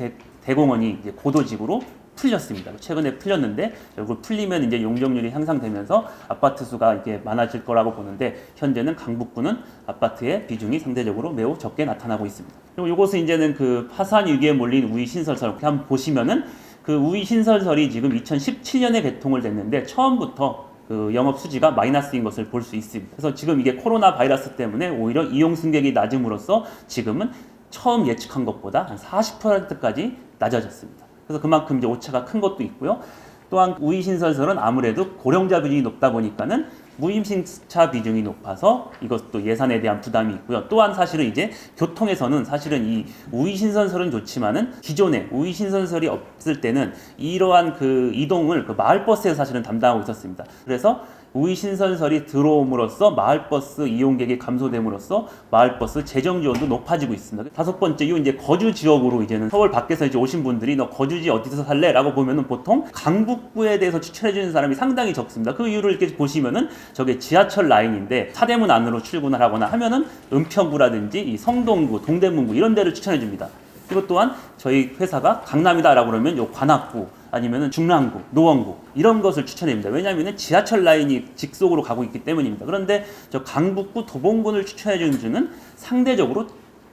대공원이 이제 고도지구로 풀렸습니다. 최근에 풀렸는데, 결국 풀리면 이제 용적률이 향상되면서 아파트 수가 이게 많아질 거라고 보는데, 현재는 강북구는 아파트의 비중이 상대적으로 매우 적게 나타나고 있습니다. 그리고 이것은 이제는 그 파산 위기에 몰린 우익 신설설, 이렇게 한번 보시면은 그 우익 신설설이 지금 2017년에 개통을 됐는데 처음부터 그 영업 수지가 마이너스인 것을 볼 수 있습니다. 그래서 지금 이게 코로나 바이러스 때문에 오히려 이용 승객이 낮음으로써 지금은 처음 예측한 것보다 한 40%까지 낮아졌습니다. 그래서 그만큼 이제 오차가 큰 것도 있고요. 또한 우이신설설은 아무래도 고령자 비중이 높다 보니까는 무임승차 비중이 높아서 이것도 예산에 대한 부담이 있고요. 또한 사실은 이제 교통에서는 사실은 이 우이신설설은 좋지만은 기존에 우이신설설이 없을 때는 이러한 그 이동을 그 마을버스에서 사실은 담당하고 있었습니다. 그래서 우이신설설이 들어옴으로써 마을버스 이용객이 감소됨으로써 마을버스 재정 지원도 높아지고 있습니다. 다섯 번째, 이 이제 거주 지역으로 이제는 서울 밖에서 이제 오신 분들이 너 거주지 어디서 살래? 라고 보면은 보통 강북구에 대해서 추천해주는 사람이 상당히 적습니다. 그 이유를 이렇게 보시면은 저게 지하철 라인인데 사대문 안으로 출근을 하거나 하면은 은평구라든지 이 성동구, 동대문구 이런 데를 추천해줍니다. 그리고 또한 저희 회사가 강남이다라고 그러면 요 관악구 아니면은 중랑구, 노원구 이런 것을 추천합니다. 왜냐하면 지하철 라인이 직속으로 가고 있기 때문입니다. 그런데 저 강북구, 도봉군을 추천해주는 주는 상대적으로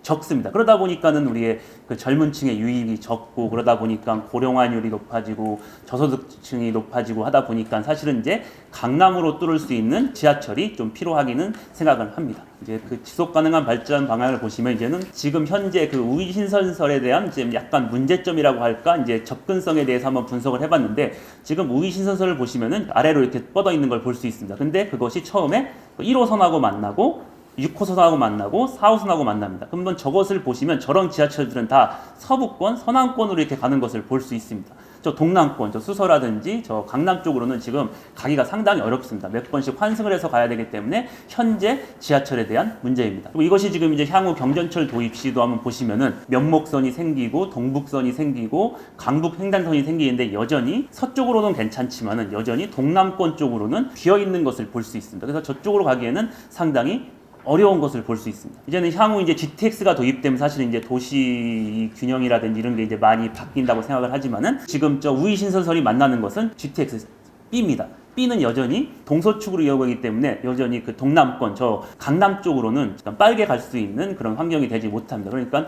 적습니다. 그러다 보니까는 우리의 그 젊은 층의 유입이 적고, 그러다 보니까 고령화율이 높아지고 저소득층이 높아지고 하다 보니까 사실은 이제 강남으로 뚫을 수 있는 지하철이 좀 필요하기는 생각을 합니다. 이제 그 지속 가능한 발전 방향을 보시면 이제는 지금 현재 그 우이신설설에 대한 이제 약간 문제점이라고 할까, 이제 접근성에 대해서 한번 분석을 해봤는데, 지금 우이신설설을 보시면은 아래로 이렇게 뻗어 있는 걸 볼 수 있습니다. 근데 그것이 처음에 1호선하고 만나고 6호선하고 만나고 4호선하고 만납니다. 그러면 저것을 보시면 저런 지하철들은 다 서부권, 서남권으로 이렇게 가는 것을 볼 수 있습니다. 저 동남권, 저 수서라든지 저 강남 쪽으로는 지금 가기가 상당히 어렵습니다. 몇 번씩 환승을 해서 가야 되기 때문에 현재 지하철에 대한 문제입니다. 그리고 이것이 지금 이제 향후 경전철 도입 시도 한번 보시면은 면목선이 생기고 동북선이 생기고 강북 횡단선이 생기는데 여전히 서쪽으로는 괜찮지만은 여전히 동남권 쪽으로는 비어 있는 것을 볼 수 있습니다. 그래서 저쪽으로 가기에는 상당히 어려운 것을 볼 수 있습니다. 이제는 향후 이제 GTX가 도입되면 사실은 이제 도시 균형이라든지 이런 게 이제 많이 바뀐다고 생각을 하지만은 지금 저 우이신설설이 만나는 것은 GTX B입니다. B는 여전히 동서축으로 이어가기 때문에 여전히 그 동남권, 저 강남 쪽으로는 빠르게 갈 수 있는 그런 환경이 되지 못합니다. 그러니까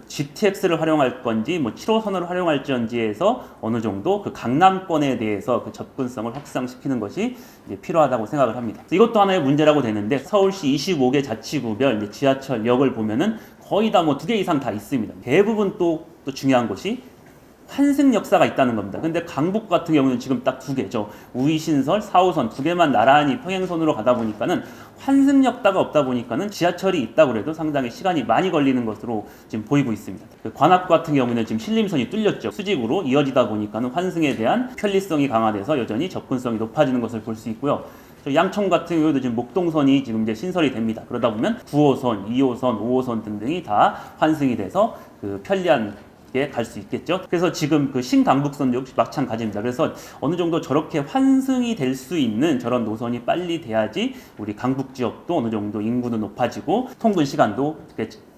GTX를 활용할 건지 뭐 7호선을 활용할지에서 어느 정도 그 강남권에 대해서 그 접근성을 확산시키는 것이 이제 필요하다고 생각을 합니다. 이것도 하나의 문제라고 되는데 서울시 25개 자치구별 이제 지하철역을 보면은 거의 다 뭐 2개 이상 다 있습니다. 대부분 또 중요한 것이 환승 역사가 있다는 겁니다. 근데 강북 같은 경우는 지금 딱 2개죠. 우이신설, 4호선 2개만 나란히 평행선으로 가다 보니까는 환승 역사가 없다 보니까는 지하철이 있다고 해도 상당히 시간이 많이 걸리는 것으로 지금 보이고 있습니다. 그 관악 같은 경우는 지금 신림선이 뚫렸죠. 수직으로 이어지다 보니까는 환승에 대한 편리성이 강화돼서 여전히 접근성이 높아지는 것을 볼 수 있고요. 양천 같은 경우도 지금 목동선이 지금 이제 신설이 됩니다. 그러다 보면 9호선, 2호선, 5호선 등등이 다 환승이 돼서 그 편리한 갈 수 있겠죠. 그래서 지금 그 신강북선도 역시 마찬가지입니다. 그래서 어느 정도 저렇게 환승이 될 수 있는 저런 노선이 빨리 돼야지 우리 강북 지역도 어느 정도 인구도 높아지고 통근 시간도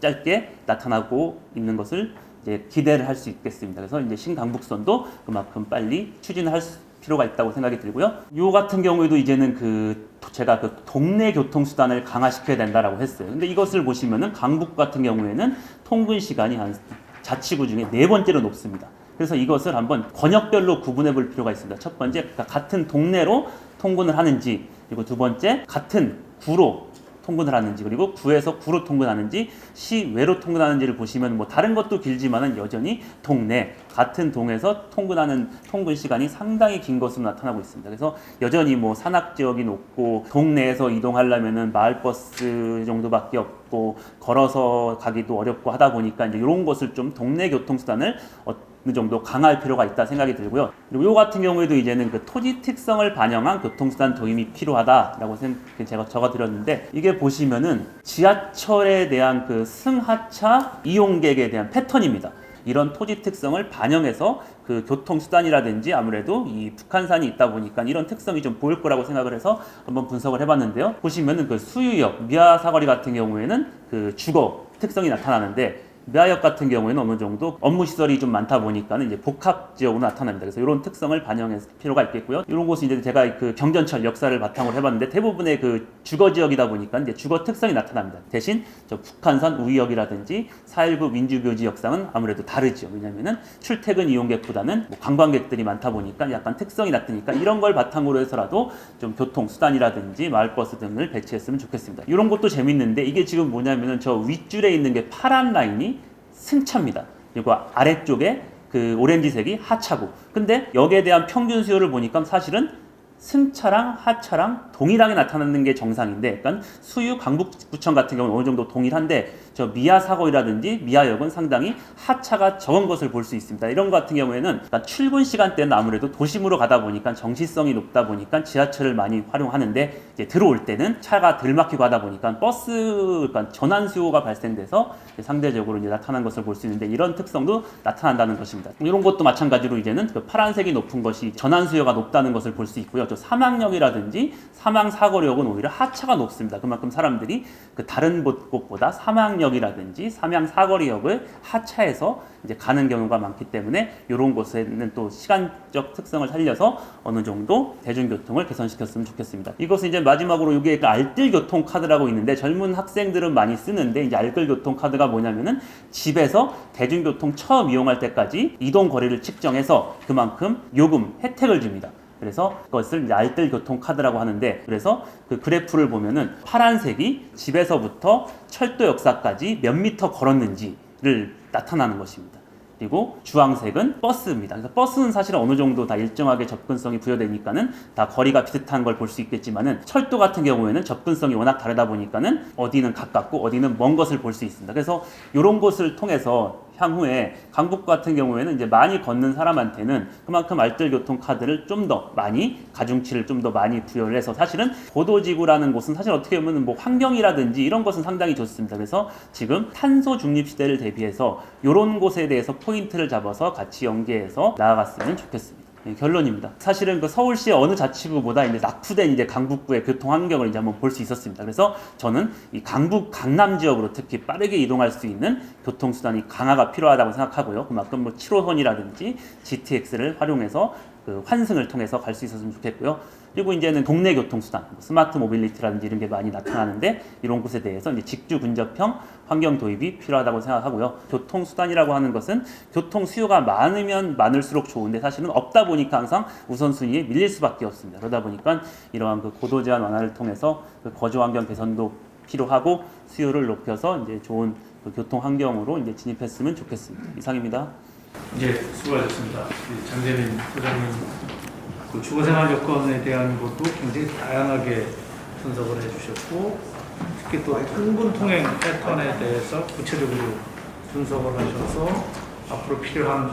짧게 나타나고 있는 것을 이제 기대를 할 수 있겠습니다. 그래서 이제 신강북선도 그만큼 빨리 추진할 필요가 있다고 생각이 들고요. 요 같은 경우에도 이제는 제가 그 동네 교통수단을 강화시켜야 된다라고 했어요. 근데 이것을 보시면은 강북 같은 경우에는 통근 시간이 한 자치구 중에 4번째로 높습니다. 그래서 이것을 한번 권역별로 구분해 볼 필요가 있습니다. 첫 번째, 그러니까 같은 동네로 통근을 하는지, 그리고 두 번째, 같은 구로 통근을 하는지, 그리고 구에서 구로 통근하는지, 시외로 통근하는지를 보시면 뭐 다른 것도 길지만은 여전히 동네, 같은 동에서 통근하는 통근 시간이 상당히 긴 것으로 나타나고 있습니다. 그래서 여전히 뭐 산악 지역이 높고 동네에서 이동하려면은 마을버스 정도밖에 없고 걸어서 가기도 어렵고 하다 보니까 이제 이런 것을 좀 동네 교통수단을 어느 정도 강화할 필요가 있다 생각이 들고요. 그리고 요 같은 경우에도 이제는 그 토지 특성을 반영한 교통수단 도입이 필요하다라고 제가 적어드렸는데 이게 보시면은 지하철에 대한 그 승하차 이용객에 대한 패턴입니다. 이런 토지 특성을 반영해서 그 교통수단이라든지 아무래도 이 북한산이 있다 보니까 이런 특성이 좀 보일 거라고 생각을 해서 한번 분석을 해봤는데요. 보시면은 그 수유역, 미아사거리 같은 경우에는 그 주거 특성이 나타나는데 미아역 같은 경우에는 어느 정도 업무 시설이 좀 많다 보니까는 이제 복합 지역으로 나타납니다. 그래서 이런 특성을 반영할 필요가 있겠고요. 이런 곳은 이제 제가 그 경전철 역사를 바탕으로 해봤는데 대부분의 그 주거 지역이다 보니까 이제 주거 특성이 나타납니다. 대신 저 북한산 우이역이라든지 4.19 민주묘지 역상은 아무래도 다르죠. 왜냐면은 출퇴근 이용객보다는 뭐 관광객들이 많다 보니까 약간 특성이 나타니까 이런 걸 바탕으로 해서라도 좀 교통수단이라든지 마을버스 등을 배치했으면 좋겠습니다. 이런 것도 재밌는데 이게 지금 뭐냐면은 저 윗줄에 있는 게 파란 라인이 승차입니다. 그리고 아래쪽에 그 오렌지색이 하차고. 근데 여기에 대한 평균 수요를 보니까 사실은 승차랑 하차랑 동일하게 나타나는 게 정상인데, 그러니까 수유 강북구청 같은 경우는 어느 정도 동일한데 저 미아사거리라든지 미아역은 상당히 하차가 적은 것을 볼 수 있습니다. 이런 것 같은 경우에는 그러니까 출근 시간대는 아무래도 도심으로 가다 보니까 정시성이 높다 보니까 지하철을 많이 활용하는데 이제 들어올 때는 차가 덜 막히고 하다 보니까 버스 그러니까 전환 수요가 발생돼서 상대적으로 이제 나타난 것을 볼 수 있는데 이런 특성도 나타난다는 것입니다. 이런 것도 마찬가지로 이제는 그 파란색이 높은 것이 전환 수요가 높다는 것을 볼 수 있고요. 저 사망역이라든지 사망사거리역은 오히려 하차가 높습니다. 그만큼 사람들이 그 다른 곳보다 사망역이라든지 사망사거리역을 하차해서 이제 가는 경우가 많기 때문에 이런 곳에는 또 시간적 특성을 살려서 어느 정도 대중교통을 개선시켰으면 좋겠습니다. 이것은 이제 마지막으로 이게 그 알뜰교통 카드라고 있는데 젊은 학생들은 많이 쓰는데 이제 알뜰교통 카드가 뭐냐면은 집에서 대중교통 처음 이용할 때까지 이동 거리를 측정해서 그만큼 요금 혜택을 줍니다. 그래서 그것을 이제 알뜰교통카드라고 하는데 그래서 그 그래프를 보면은 파란색이 집에서부터 철도 역사까지 몇 미터 걸었는지를 나타나는 것입니다. 그리고 주황색은 버스입니다. 그래서 버스는 사실 어느 정도 다 일정하게 접근성이 부여되니까는 다 거리가 비슷한 걸 볼 수 있겠지만은 철도 같은 경우에는 접근성이 워낙 다르다 보니까는 어디는 가깝고 어디는 먼 것을 볼 수 있습니다. 그래서 이런 것을 통해서 향후에 강북 같은 경우에는 이제 많이 걷는 사람한테는 그만큼 알뜰교통 카드를 좀 더 많이 가중치를 좀 더 많이 부여를 해서 사실은 고도지구라는 곳은 사실 어떻게 보면 뭐 환경이라든지 이런 것은 상당히 좋습니다. 그래서 지금 탄소 중립 시대를 대비해서 이런 곳에 대해서 포인트를 잡아서 같이 연계해서 나아갔으면 좋겠습니다. 네, 결론입니다. 사실은 그 서울시의 어느 자치구보다 이제 낙후된 이제 강북구의 교통 환경을 이제 한번 볼 수 있었습니다. 그래서 저는 이 강북 강남 지역으로 특히 빠르게 이동할 수 있는 교통수단이 강화가 필요하다고 생각하고요. 그만큼 뭐 7호선이라든지 GTX를 활용해서 그 환승을 통해서 갈 수 있었으면 좋겠고요. 그리고 이제는 동네 교통수단, 스마트 모빌리티라든지 이런 게 많이 나타나는데 이런 곳에 대해서 이제 직주 근접형 환경 도입이 필요하다고 생각하고요. 교통수단이라고 하는 것은 교통 수요가 많으면 많을수록 좋은데 사실은 없다 보니까 항상 우선순위에 밀릴 수밖에 없습니다. 그러다 보니까 이러한 그 고도 제한 완화를 통해서 그 거주 환경 개선도 필요하고 수요를 높여서 이제 좋은 그 교통 환경으로 이제 진입했으면 좋겠습니다. 이상입니다. 이제 수고하셨습니다. 장재민 소장님, 그 주거생활 여건에 대한 것도 굉장히 다양하게 분석을 해주셨고, 특히 또 흥분 통행 패턴에 대해서 구체적으로 분석을 하셔서 앞으로 필요한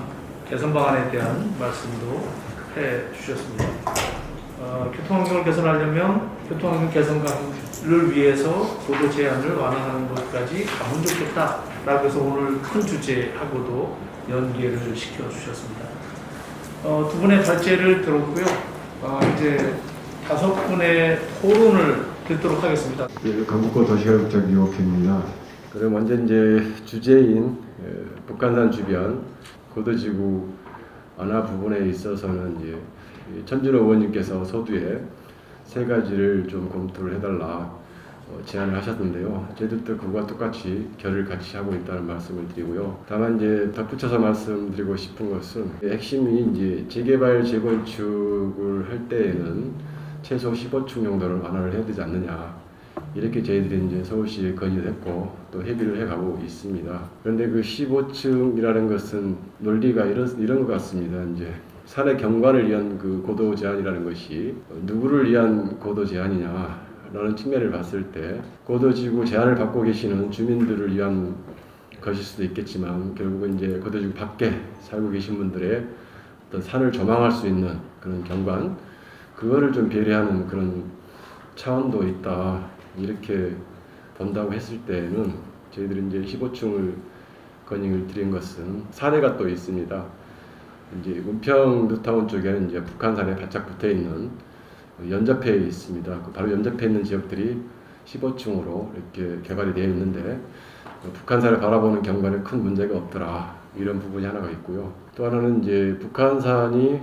개선 방안에 대한 말씀도 해주셨습니다. 교통환경을 개선하려면 교통환경 개선을 위해서 고도 제한을 완화하는 것까지 가면 좋겠다라고 해서 오늘 큰 주제하고도 연계를 시켜주셨습니다. 두 분의 발제를 들었고요. 이제 5분의 토론을 듣도록 하겠습니다. 예, 강북구 도시개발국장 이호표입니다. 그럼 먼저 이제 주제인 북한산 주변 고도지구 완화 부분에 있어서는 이제 천준호 의원님께서 서두에 3가지를 좀 검토를 해달라 제안을 하셨는데요. 저희들도 그와 똑같이 결을 같이 하고 있다는 말씀을 드리고요. 다만 이제 덧붙여서 말씀드리고 싶은 것은 핵심이 이제 재개발 재건축을 할 때에는 최소 15층 정도를 완화를 해야 되지 않느냐. 이렇게 저희들이 이제 서울시에 건의를 했고 또 협의를 해가고 있습니다. 그런데 그 15층이라는 것은 논리가 이런 것 같습니다. 이제 산의 경관을 위한 그 고도 제한이라는 것이 누구를 위한 고도 제한이냐 라는 측면을 봤을 때 고도지구 제한을 받고 계시는 주민들을 위한 것일 수도 있겠지만 결국은 이제 고도지구 밖에 살고 계신 분들의 어떤 산을 조망할 수 있는 그런 경관 그거를 좀 배려하는 그런 차원도 있다 이렇게 본다고 했을 때는 저희들이 이제 15층을 건의를 드린 것은 사례가 또 있습니다. 이제 은평 뉴타운 쪽에는 이제 북한산에 바짝 붙어 있는 연접해 있습니다. 바로 연접해 있는 지역들이 15층으로 이렇게 개발이 되어 있는데 북한산을 바라보는 경관에 큰 문제가 없더라 이런 부분이 하나가 있고요. 또 하나는 이제 북한산이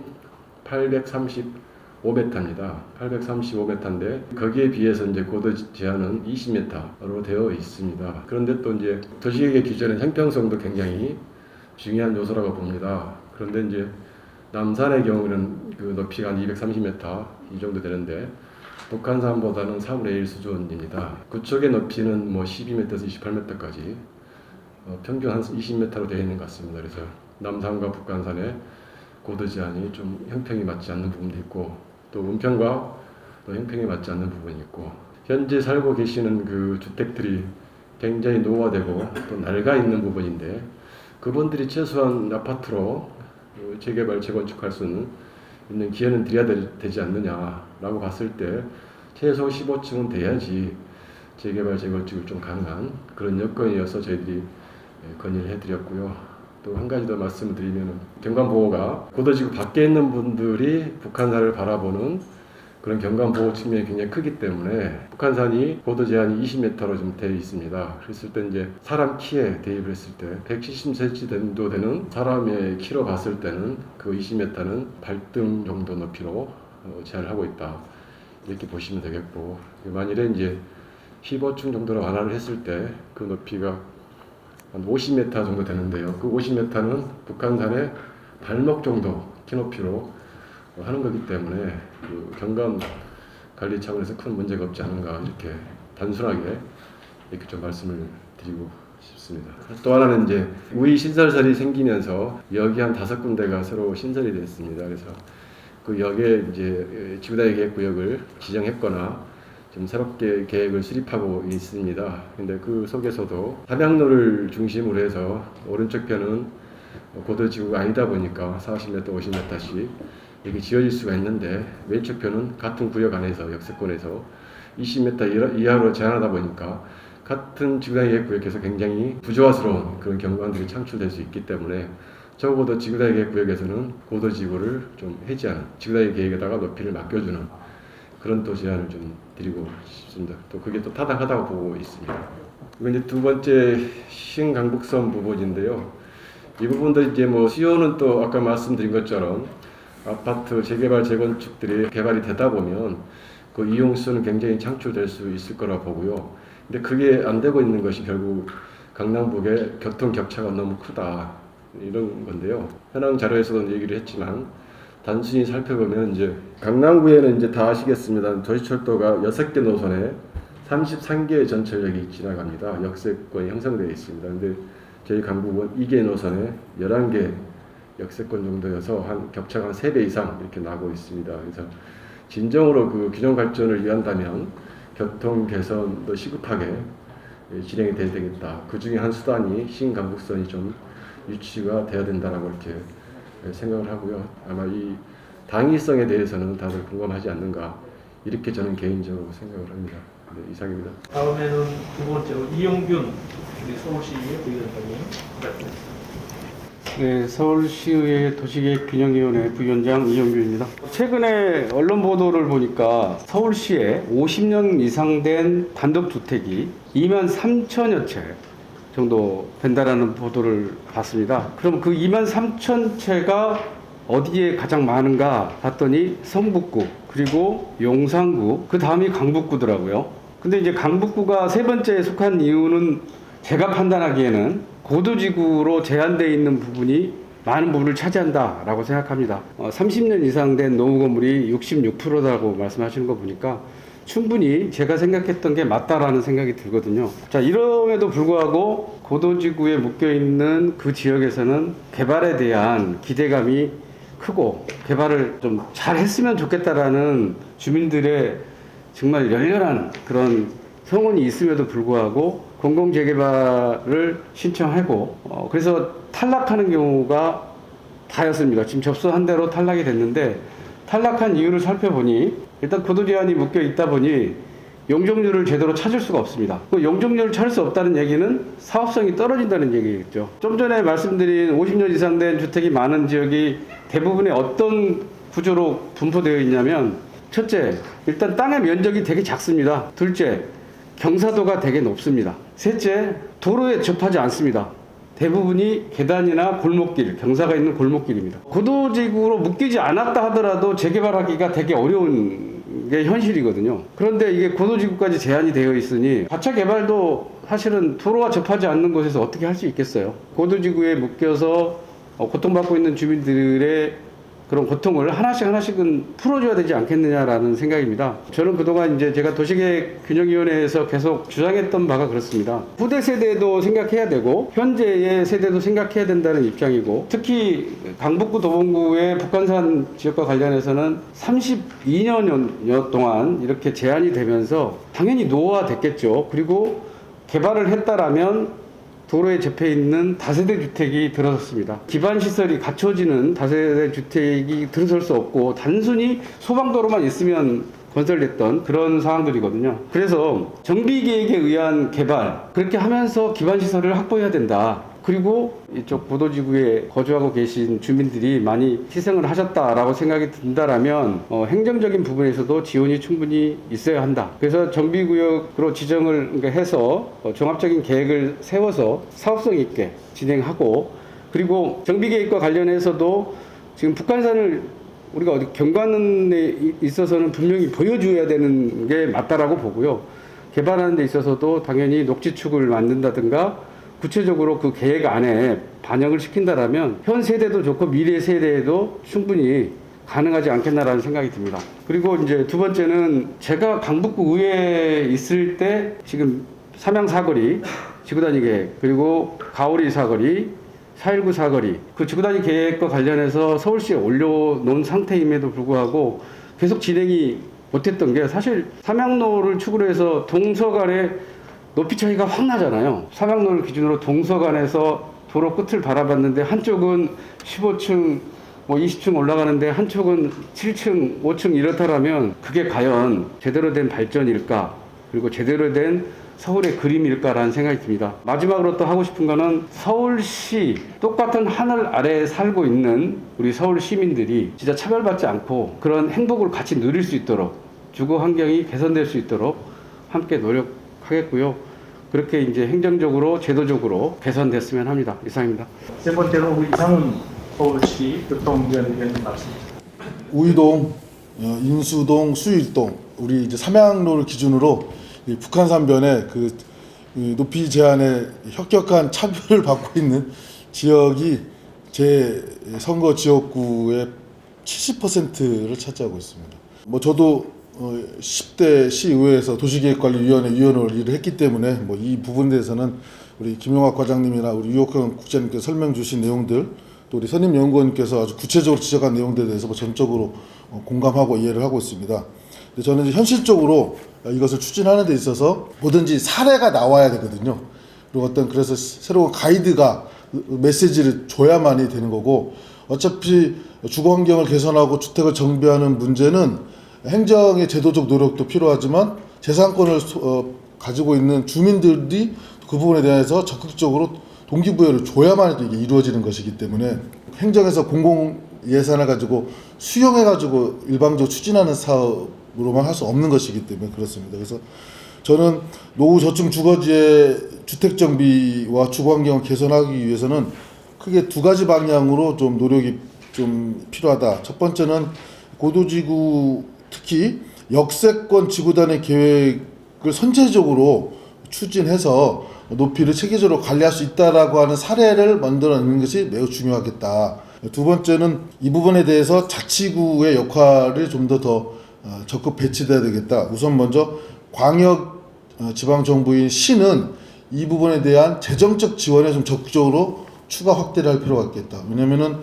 835m입니다. 835m인데 거기에 비해서 이제 고도 제한은 20m로 되어 있습니다. 그런데 또 이제 도시계획 기준의 형평성도 굉장히 중요한 요소라고 봅니다. 그런데 이제 남산의 경우는 그 높이가 한 230m 이 정도 되는데 북한산보다는 4분의 1 수준입니다. 그쪽의 높이는 뭐 12m에서 28m까지 평균 한 20m로 되어 있는 것 같습니다. 그래서 남산과 북한산의 고도 제한이 좀 형평이 맞지 않는 부분도 있고 또 은평과 또 형평이 맞지 않는 부분이 있고 현재 살고 계시는 그 주택들이 굉장히 노후화되고 또 낡아 있는 부분인데 그분들이 최소한 아파트로 재개발, 재건축할 수는 있는 기회는 드려야 되지 않느냐라고 봤을 때 최소 15층은 돼야지 재개발, 재건축이 좀 가능한 그런 여건이어서 저희들이 건의를 해드렸고요. 또 한 가지 더 말씀을 드리면 경관보호가 고도지구 밖에 있는 분들이 북한산을 바라보는 그런 경관보호 측면이 굉장히 크기 때문에 북한산이 고도 제한이 20m로 좀 되어 있습니다. 그랬을 때 이제 사람 키에 대입을 했을 때 170cm 정도 되는 사람의 키로 봤을 때는 그 20m는 발등 정도 높이로 제한을 하고 있다. 이렇게 보시면 되겠고 만일에 이제 15층 정도로 완화를 했을 때 그 높이가 한 50m 정도 되는데요. 그 50m는 북한산의 발목 정도 키 높이로 하는 거기 때문에 그 경관 관리 차원에서 큰 문제가 없지 않은가 이렇게 단순하게 이렇게 좀 말씀을 드리고 싶습니다. 또 하나는 이제 우이 신설설이 생기면서 역이 한 5군데가 새로 신설이 됐습니다. 그래서 그 역에 이제 지구단위 계획구역을 지정했거나 좀 새롭게 계획을 수립하고 있습니다. 근데 그 속에서도 함양로를 중심으로 해서 오른쪽 편은 고도지구가 아니다 보니까 40m, 50m씩 이게 지어질 수가 있는데 왼쪽 편은 같은 구역 안에서 역세권에서 20m 이하로 제한하다 보니까 같은 지구단위 구역에서 굉장히 부조화스러운 그런 경관들이 창출될 수 있기 때문에 적어도 지구단위 구역에서는 고도지구를 좀 해지하는 지구단위 계획에다가 높이를 맡겨주는 그런 또 제안을 좀 드리고 싶습니다. 또 그게 또 타당하다고 보고 있습니다. 그리고 이제 두 번째 신강북선 부분인데요. 이 부분도 이제 뭐 수요는 또 아까 말씀드린 것처럼 아파트 재개발 재건축들이 개발이 되다 보면 그 이용수는 굉장히 창출될 수 있을 거라 보고요. 근데 그게 안 되고 있는 것이 결국 강남북의 교통 격차가 너무 크다 이런 건데요. 현황 자료에서도 얘기를 했지만 단순히 살펴보면 이제 강남구에는 이제 다 아시겠습니다. 도시철도가 6개 노선에 33개의 전철역이 지나갑니다. 역세권이 형성되어 있습니다. 근데 저희 강북은 2개 노선에 11개 역세권 정도여서 한 격차가 한 3배 이상 이렇게 나고 있습니다. 그래서 진정으로 그 균형 발전을 위한다면 교통 개선도 시급하게 진행이 돼야 되겠다. 그 중에 한 수단이 신강북선이 좀 유치가 돼야 된다라고 이렇게 생각을 하고요. 아마 이 당위성에 대해서는 다들 공감하지 않는가 이렇게 저는 개인적으로 생각을 합니다. 네, 이상입니다. 다음에는 두 번째로 이용균 우리 서울시의 부위원장님. 네, 서울시의회 도시계획균형위원회 부위원장 이용규입니다. 최근에 언론 보도를 보니까 서울시에 50년 이상 된 단독주택이 2만 3천여 채 정도 된다라는 보도를 봤습니다. 그럼 그 2만 3천 채가 어디에 가장 많은가 봤더니 성북구, 그리고 용산구, 그 다음이 강북구더라고요. 근데 이제 강북구가 세 번째에 속한 이유는 제가 판단하기에는 고도지구로 제한되어 있는 부분이 많은 부분을 차지한다라고 생각합니다. 30년 이상 된 노후 건물이 66%라고 말씀하시는 거 보니까 충분히 제가 생각했던 게 맞다라는 생각이 들거든요. 자, 이럼에도 불구하고 고도지구에 묶여있는 그 지역에서는 개발에 대한 기대감이 크고 개발을 좀 잘 했으면 좋겠다라는 주민들의 정말 열렬한 그런 성원이 있음에도 불구하고 공공재개발을 신청하고 그래서 탈락하는 경우가 다였습니다. 지금 접수한 대로 탈락이 됐는데 탈락한 이유를 살펴보니 일단 고도 제한이 묶여 있다 보니 용적률을 제대로 찾을 수가 없습니다. 그 용적률을 찾을 수 없다는 얘기는 사업성이 떨어진다는 얘기겠죠. 좀 전에 말씀드린 50년 이상 된 주택이 많은 지역이 대부분의 어떤 구조로 분포되어 있냐면 첫째, 일단 땅의 면적이 되게 작습니다. 둘째, 경사도가 되게 높습니다. 셋째, 도로에 접하지 않습니다. 대부분이 계단이나 골목길, 경사가 있는 골목길입니다. 고도지구로 묶이지 않았다 하더라도 재개발하기가 되게 어려운 게 현실이거든요. 그런데 이게 고도지구까지 제한이 되어 있으니 자체 개발도 사실은 도로와 접하지 않는 곳에서 어떻게 할 수 있겠어요. 고도지구에 묶여서 고통받고 있는 주민들의 그런 고통을 하나씩은 풀어줘야 되지 않겠느냐라는 생각입니다. 저는 그동안 이제 제가 도시계획균형위원회에서 계속 주장했던 바가 그렇습니다. 후대 세대도 생각해야 되고 현재의 세대도 생각해야 된다는 입장이고, 특히 강북구 도봉구의 북한산 지역과 관련해서는 32년 동안 이렇게 제한이 되면서 당연히 노후화됐겠죠. 그리고 개발을 했다라면 도로에 접해 있는 다세대 주택이 들어섰습니다. 기반 시설이 갖춰지는 다세대 주택이 들어설 수 없고 단순히 소방도로만 있으면 건설됐던 그런 상황들이거든요. 그래서 정비계획에 의한 개발, 그렇게 하면서 기반 시설을 확보해야 된다. 그리고 이쪽 고도지구에 거주하고 계신 주민들이 많이 희생을 하셨다라고 생각이 든다라면 행정적인 부분에서도 지원이 충분히 있어야 한다. 그래서 정비구역으로 지정을 해서 종합적인 계획을 세워서 사업성 있게 진행하고, 그리고 정비계획과 관련해서도 지금 북한산을 우리가 어디 경관에 있어서는 분명히 보여줘야 되는 게 맞다라고 보고요. 개발하는 데 있어서도 당연히 녹지축을 만든다든가 구체적으로 그 계획 안에 반영을 시킨다라면 현 세대도 좋고 미래 세대에도 충분히 가능하지 않겠나라는 생각이 듭니다. 그리고 이제 두 번째는 제가 강북구 의회에 있을 때 지금 삼양 사거리, 지구단위 계획, 그리고 가오리 사거리, 4.19 사거리, 그 지구단위 계획과 관련해서 서울시에 올려놓은 상태임에도 불구하고 계속 진행이 못했던 게 사실 삼양로를 축으로 해서 동서간에 높이 차이가 확 나잖아요. 삼양로를 기준으로 동서간에서 도로 끝을 바라봤는데 한쪽은 15층, 20층 올라가는데 한쪽은 7층, 5층 이렇다라면 그게 과연 제대로 된 발전일까? 그리고 제대로 된 서울의 그림일까라는 생각이 듭니다. 마지막으로 또 하고 싶은 거는 서울시 똑같은 하늘 아래에 살고 있는 우리 서울 시민들이 진짜 차별받지 않고 그런 행복을 같이 누릴 수 있도록 주거 환경이 개선될 수 있도록 함께 노력하겠고요. 그렇게 이제 행정적으로 제도적으로 개선됐으면 합니다. 이상입니다. 세 번째로 우리 이상훈 서울시 교통위원님 말씀. 우이동, 인수동, 수일동 우리 이제 삼양로를 기준으로 이 북한산변에 이 높이 제한에 혁격한 차별을 받고 있는 지역이 제 선거 지역구의 70%를 차지하고 있습니다. 저도 10대 시의회에서 도시계획관리위원회 위원으로 일을 했기 때문에 이 부분에 대해서는 우리 김용학 과장님이나 우리 유옥현 국장님께서 설명 주신 내용들 또 우리 선임 연구원님께서 아주 구체적으로 지적한 내용들에 대해서 전적으로 공감하고 이해를 하고 있습니다. 저는 이제 현실적으로 이것을 추진하는 데 있어서 뭐든지 사례가 나와야 되거든요. 그리고 그래서 새로운 가이드가 메시지를 줘야만이 되는 거고 어차피 주거 환경을 개선하고 주택을 정비하는 문제는 행정의 제도적 노력도 필요하지만 재산권을 가지고 있는 주민들이 그 부분에 대해서 적극적으로 동기부여를 줘야만 이게 이루어지는 것이기 때문에 행정에서 공공 예산을 가지고 수용해가지고 일방적으로 추진하는 사업으로만 할 수 없는 것이기 때문에 그렇습니다. 그래서 저는 노후 저층 주거지의 주택 정비와 주거 환경을 개선하기 위해서는 크게 두 가지 방향으로 좀 노력이 좀 필요하다. 첫 번째는 고도지구 특히 역세권 지구단위 계획을 선제적으로 추진해서 높이를 체계적으로 관리할 수 있다라고 하는 사례를 만들어내는 것이 매우 중요하겠다. 두 번째는 이 부분에 대해서 자치구의 역할이 좀 더 적극 배치돼야 되겠다. 우선 먼저 광역 지방정부인 시는 이 부분에 대한 재정적 지원에 좀 적극적으로 추가 확대를 할 필요가 있겠다. 왜냐면은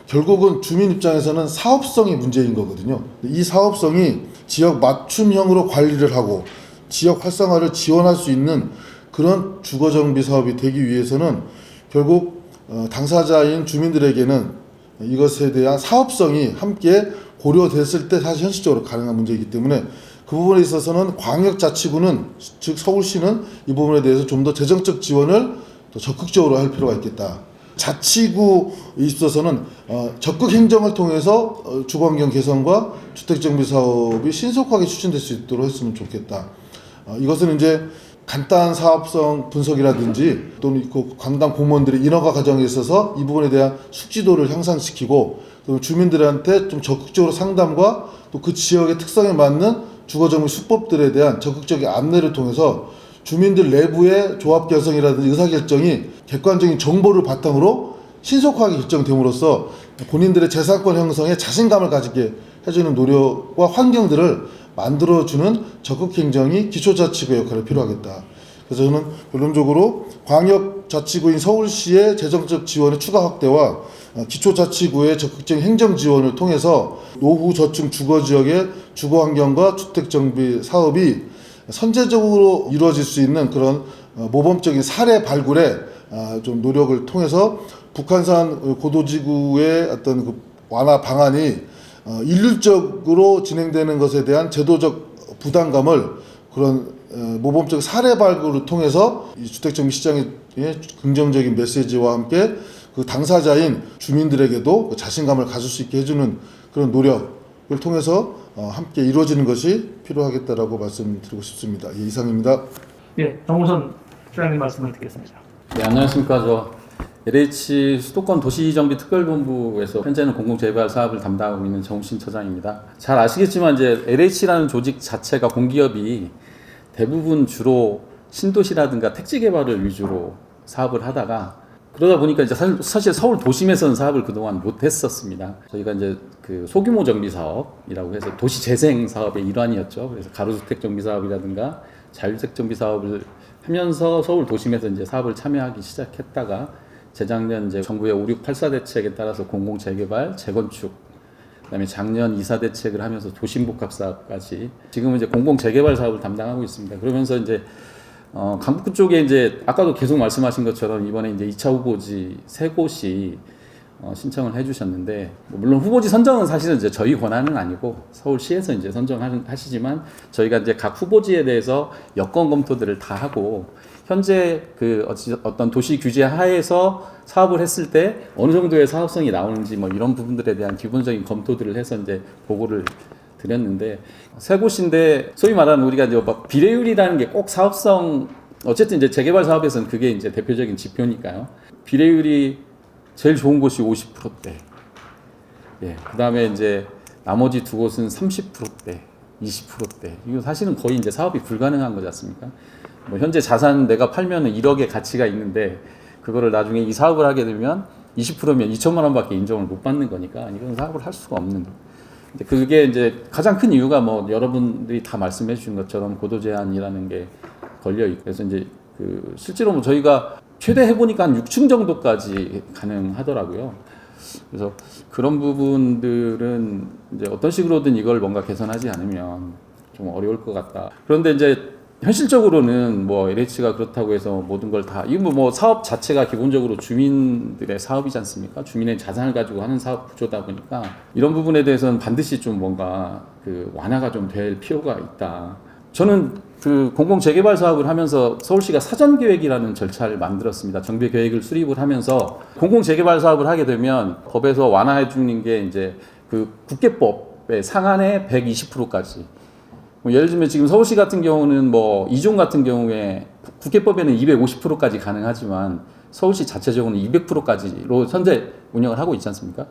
결국은 주민 입장에서는 사업성이 문제인 거거든요. 이 사업성이 지역 맞춤형으로 관리를 하고 지역 활성화를 지원할 수 있는 그런 주거정비 사업이 되기 위해서는 결국 당사자인 주민들에게는 이것에 대한 사업성이 함께 고려됐을 때 사실 현실적으로 가능한 문제이기 때문에 그 부분에 있어서는 광역자치구는 즉 서울시는 이 부분에 대해서 좀 더 재정적 지원을 더 적극적으로 할 필요가 있겠다. 자치구에 있어서는 적극 행정을 통해서 주거환경 개선과 주택정비 사업이 신속하게 추진될 수 있도록 했으면 좋겠다. 이것은 이제 간단한 사업성 분석이라든지 또는 그 관당 공무원들의 인허가 과정에 있어서 이 부분에 대한 숙지도를 향상시키고 또 주민들한테 좀 적극적으로 상담과 또 그 지역의 특성에 맞는 주거정비 수법들에 대한 적극적인 안내를 통해서 주민들 내부의 조합 결성이라든지 의사결정이 객관적인 정보를 바탕으로 신속하게 결정됨으로써 본인들의 재산권 형성에 자신감을 가지게 해주는 노력과 환경들을 만들어주는 적극 행정이 기초자치구의 역할이 필요하겠다. 그래서 저는 결론적으로 광역자치구인 서울시의 재정적 지원의 추가 확대와 기초자치구의 적극적인 행정 지원을 통해서 노후 저층 주거지역의 주거환경과 주택정비 사업이 선제적으로 이루어질 수 있는 그런 모범적인 사례 발굴에 좀 노력을 통해서 북한산 고도지구의 어떤 그 완화 방안이 일률적으로 진행되는 것에 대한 제도적 부담감을 그런 모범적 사례 발굴을 통해서 이 주택정비 시장의 긍정적인 메시지와 함께 그 당사자인 주민들에게도 자신감을 가질 수 있게 해주는 그런 노력을 통해서 함께 이루어지는 것이 필요하겠다라고 말씀드리고 싶습니다. 예, 이상입니다. 예, 정우선 소장님 말씀을 듣겠습니다. 네, 안녕하십니까. 저 LH 수도권 도시정비특별본부에서 현재는 공공재개발 사업을 담당하고 있는 정우신 처장입니다. 잘 아시겠지만 이제 LH라는 조직 자체가 공기업이 대부분 주로 신도시라든가 택지 개발을 위주로 사업을 하다가 그러다 보니까 이제 사실 서울 도심에서는 사업을 그동안 못 했었습니다. 저희가 이제 그 소규모 정비 사업이라고 해서 도시 재생 사업의 일환이었죠. 그래서 가로주택 정비 사업이라든가 자율주택 정비 사업을 하면서 서울 도심에서 이제 사업을 참여하기 시작했다가 재작년 이제 정부의 5684 대책에 따라서 공공재개발, 재건축 그다음에 작년 이사 대책을 하면서 도심복합 사업까지 지금은 이제 공공 재개발 사업을 담당하고 있습니다. 그러면서 이제 강북구 쪽에 이제 아까도 계속 말씀하신 것처럼 이번에 이제 2차 후보지 3곳이 신청을 해주셨는데 물론 후보지 선정은 사실은 이제 저희 권한은 아니고 서울시에서 이제 선정하시지만 저희가 이제 각 후보지에 대해서 여건 검토들을 다 하고 현재 그 어떤 도시 규제 하에서 사업을 했을 때 어느 정도의 사업성이 나오는지 뭐 이런 부분들에 대한 기본적인 검토들을 해서 이제 보고를 드렸는데 3곳인데 소위 말하는 우리가 이제 막 비례율이라는 게 꼭 사업성 어쨌든 이제 재개발 사업에서는 그게 이제 대표적인 지표니까요. 비례율이 제일 좋은 곳이 50%대. 예. 그다음에 이제 나머지 2곳은 30%대, 20%대. 이거 사실은 거의 이제 사업이 불가능한 거지 않습니까? 뭐 현재 자산 내가 팔면은 1억의 가치가 있는데 그거를 나중에 이 사업을 하게 되면 20%면 2천만 원밖에 인정을 못 받는 거니까 이건 사업을 할 수가 없는. 근데 그게 이제 가장 큰 이유가 뭐 여러분들이 다 말씀해 주신 것처럼 고도 제한이라는 게 걸려 있고 그래서 이제 그 실제로 뭐 저희가 최대 해보니까 한 6층 정도까지 가능하더라고요. 그래서 그런 부분들은 이제 어떤 식으로든 이걸 뭔가 개선하지 않으면 좀 어려울 것 같다. 그런데 이제 현실적으로는 뭐 LH가 그렇다고 해서 모든 걸 다 이거 뭐 사업 자체가 기본적으로 주민들의 사업이지 않습니까? 주민의 자산을 가지고 하는 사업 구조다 보니까 이런 부분에 대해서는 반드시 좀 뭔가 그 완화가 좀 될 필요가 있다. 저는 그 공공 재개발 사업을 하면서 서울시가 사전 계획이라는 절차를 만들었습니다. 정비 계획을 수립을 하면서 공공 재개발 사업을 하게 되면 법에서 완화해 주는 게 이제 그 국계법의 상한의 120%까지. 뭐 예를 들면 지금 서울시 같은 경우는 뭐 2종 같은 경우에 국계법에는 250%까지 가능하지만 서울시 자체적으로는 200%까지로 현재 운영을 하고 있지 않습니까?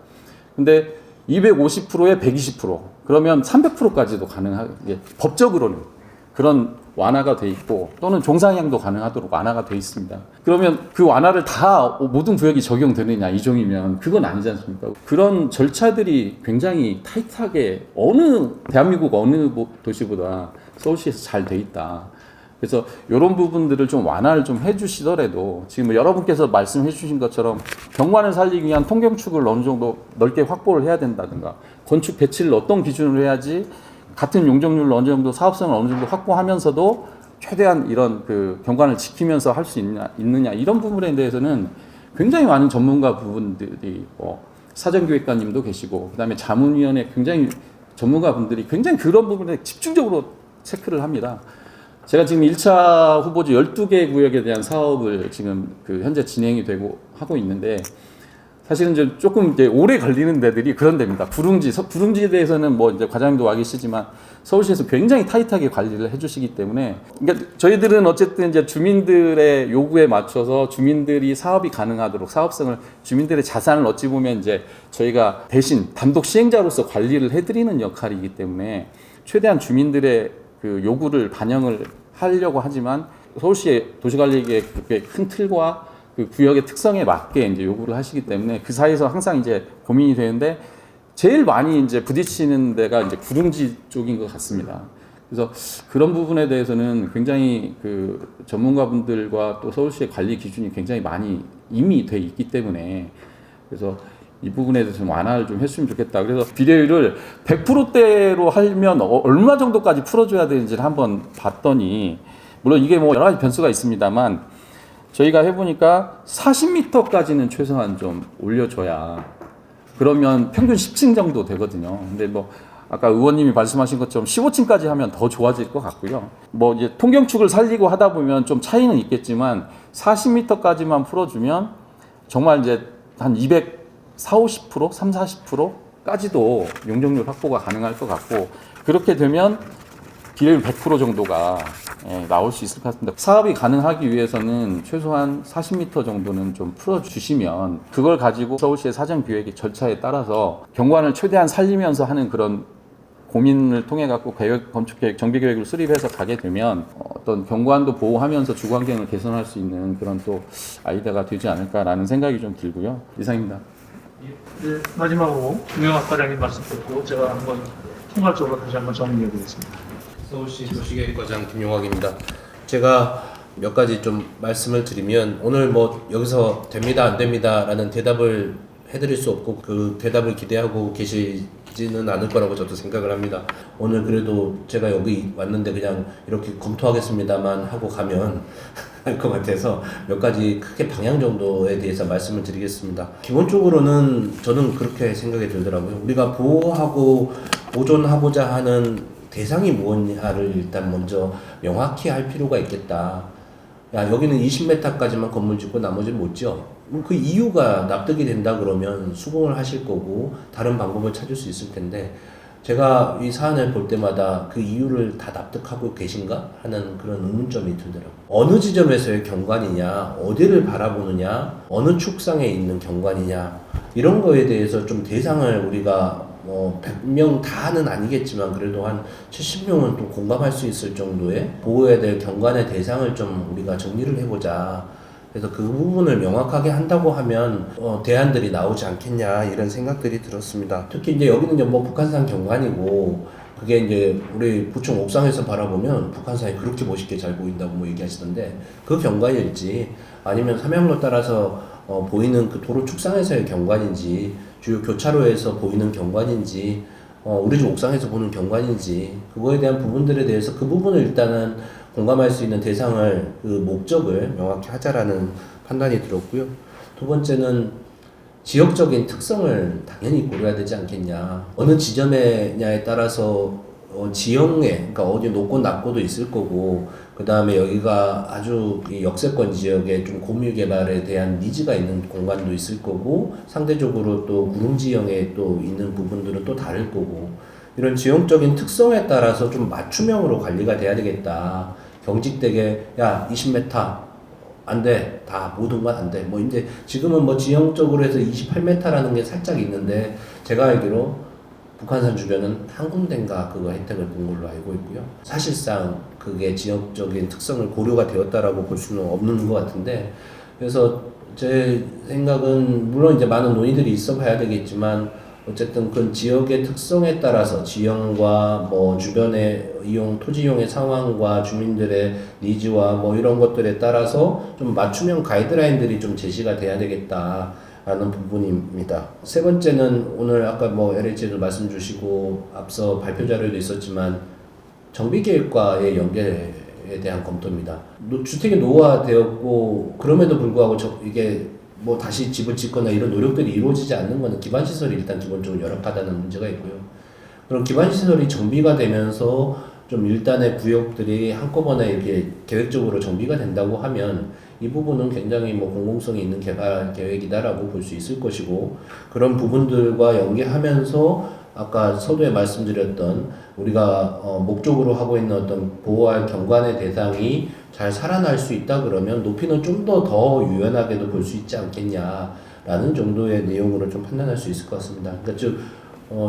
근데 250%에 120% 그러면 300%까지도 가능하게 법적으로는 그런 완화가 돼 있고 또는 종상향도 가능하도록 완화가 돼 있습니다. 그러면 그 완화를 다 모든 구역이 적용되느냐 이종이면 그건 아니지 않습니까? 그런 절차들이 굉장히 타이트하게 대한민국 어느 도시보다 서울시에서 잘 돼 있다. 그래서 이런 부분들을 좀 완화를 좀 해주시더라도 지금 뭐 여러분께서 말씀해 주신 것처럼 경관을 살리기 위한 통경축을 어느 정도 넓게 확보를 해야 된다든가 건축 배치를 어떤 기준으로 해야지 같은 용적률을 어느 정도 사업성을 어느 정도 확보하면서도 최대한 이런 그 경관을 지키면서 할 수 있느냐 이런 부분에 대해서는 굉장히 많은 전문가 부분들이 사전기획관님도 계시고 그다음에 자문위원회 굉장히 전문가 분들이 굉장히 그런 부분에 집중적으로 체크를 합니다. 제가 지금 1차 후보지 12개 구역에 대한 사업을 지금 그 현재 진행이 되고 하고 있는데 사실은 이제 조금 이제 오래 걸리는 데들이 그런 데입니다. 구릉지에 대해서는 뭐 이제 과장님도 와 계시지만 서울시에서 굉장히 타이트하게 관리를 해주시기 때문에 그러니까 저희들은 어쨌든 이제 주민들의 요구에 맞춰서 주민들이 사업이 가능하도록 사업성을 주민들의 자산을 어찌 보면 이제 저희가 대신 단독 시행자로서 관리를 해드리는 역할이기 때문에 최대한 주민들의 그 요구를 반영을 하려고 하지만 서울시의 도시관리계획 큰 틀과 그 구역의 특성에 맞게 이제 요구를 하시기 때문에 그 사이에서 항상 이제 고민이 되는데 제일 많이 이제 부딪히는 데가 이제 구릉지 쪽인 것 같습니다. 그래서 그런 부분에 대해서는 굉장히 그 전문가분들과 또 서울시의 관리 기준이 굉장히 많이 이미 돼 있기 때문에 그래서 이 부분에 대해서 좀 완화를 좀 했으면 좋겠다. 그래서 비례율을 100%대로 하면 얼마 정도까지 풀어줘야 되는지를 한번 봤더니 물론 이게 뭐 여러 가지 변수가 있습니다만 저희가 해보니까 40m까지는 최소한 좀 올려줘야 그러면 평균 10층 정도 되거든요. 근데 뭐 아까 의원님이 말씀하신 것처럼 15층까지 하면 더 좋아질 것 같고요. 뭐 이제 통경축을 살리고 하다 보면 좀 차이는 있겠지만 40m까지만 풀어주면 정말 이제 한 240, 50%, 30, 40%까지도 용적률 확보가 가능할 것 같고 그렇게 되면 비례율 100% 정도가 나올 수 있을 것 같습니다. 사업이 가능하기 위해서는 최소한 40m 정도는 좀 풀어주시면 그걸 가지고 서울시의 사전기획의 절차에 따라서 경관을 최대한 살리면서 하는 그런 고민을 통해 갖고 건축계획, 정비계획을 수립해서 가게 되면 어떤 경관도 보호하면서 주거환경을 개선할 수 있는 그런 또 아이디어가 되지 않을까라는 생각이 좀 들고요. 이상입니다. 네, 마지막으로 김영학 과장님 말씀 듣고 제가 한번 총괄적으로 다시 한번 정리해 보겠습니다. 서울시 도시계획과장 김용학입니다. 제가 몇 가지 좀 말씀을 드리면 오늘 뭐 여기서 됩니다 안 됩니다 라는 대답을 해드릴 수 없고 그 대답을 기대하고 계시지 지는 않을 거라고 저도 생각을 합니다. 오늘 그래도 제가 여기 왔는데 그냥 이렇게 검토하겠습니다만 하고 가면 할 것 같아서 몇 가지 크게 방향 정도에 대해서 말씀을 드리겠습니다. 기본적으로는 저는 그렇게 생각이 들더라고요. 우리가 보호하고 보존하고자 하는 대상이 무엇냐를 일단 먼저 명확히 할 필요가 있겠다. 야, 여기는 20m까지만 건물 짓고 나머지는 못 지어. 그 이유가 납득이 된다 그러면 수긍을 하실 거고 다른 방법을 찾을 수 있을 텐데, 제가 이 사안을 볼 때마다 그 이유를 다 납득하고 계신가 하는 그런 의문점이 들더라고요. 어느 지점에서의 경관이냐, 어디를 바라보느냐, 어느 축상에 있는 경관이냐, 이런 거에 대해서 좀 대상을 우리가 100명 다는 아니겠지만 그래도 한 70명은 또 공감할 수 있을 정도의 보호해야 될 경관의 대상을 좀 우리가 정리를 해보자. 그래서 그 부분을 명확하게 한다고 하면 대안들이 나오지 않겠냐 이런 생각들이 들었습니다. 특히 이제 여기는 이제 뭐 북한산 경관이고, 그게 이제 우리 부총 옥상에서 바라보면 북한산이 그렇게 멋있게 잘 보인다고 뭐 얘기하시던데, 그 경관일지 아니면 삼양로 따라서 보이는 그 도로 축상에서의 경관인지, 주요 교차로에서 보이는 경관인지, 우리 집 옥상에서 보는 경관인지, 그거에 대한 부분들에 대해서 그 부분을 일단은 공감할 수 있는 대상을, 그 목적을 명확히 하자라는 판단이 들었고요. 두 번째는 지역적인 특성을 당연히 고려해야 되지 않겠냐. 어느 지점이냐에 따라서 지형에, 그러니까 어디 높고 낮고도 있을 거고, 그 다음에 여기가 아주 이 역세권 지역에 좀 고밀 개발에 대한 니즈가 있는 공간도 있을 거고, 상대적으로 또 구릉 지형에 또 있는 부분들은 또 다를 거고, 이런 지형적인 특성에 따라서 좀 맞춤형으로 관리가 돼야 되겠다. 경직되게 야 20m 안 돼, 다 모든 건 안 돼. 뭐 이제 지금은 뭐 지형적으로 해서 28m라는 게 살짝 있는데, 제가 알기로 북한산 주변은 한 군데인가 그거 혜택을 본 걸로 알고 있고요. 사실상 그게 지역적인 특성을 고려가 되었다라고 볼 수는 없는 것 같은데, 그래서 제 생각은 물론 이제 많은 논의들이 있어 봐야 되겠지만, 어쨌든 그 지역의 특성에 따라서 지형과 뭐 주변의 토지 이용의 상황과 주민들의 니즈와 뭐 이런 것들에 따라서 좀 맞춤형 가이드라인들이 좀 제시가 돼야 되겠다라는 부분입니다. 세 번째는 오늘 아까 뭐 LH에도 말씀 주시고 앞서 발표 자료도 있었지만 정비계획과의 연계에 대한 검토입니다. 주택이 노후화되었고 그럼에도 불구하고 이게 뭐 다시 집을 짓거나 이런 노력들이 이루어지지 않는 것은 기반시설이 일단 기본적으로 열악하다는 문제가 있고요. 그럼 기반시설이 정비가 되면서 좀 일단의 구역들이 한꺼번에 이렇게 계획적으로 정비가 된다고 하면 이 부분은 굉장히 뭐 공공성이 있는 개발 계획이다라고 볼 수 있을 것이고, 그런 부분들과 연계하면서 아까 서두에 말씀드렸던 우리가 목적으로 하고 있는 어떤 보호할 경관의 대상이 잘 살아날 수 있다 그러면 높이는 좀 더 유연하게도 볼 수 있지 않겠냐라는 정도의 내용으로 좀 판단할 수 있을 것 같습니다. 그러니까 즉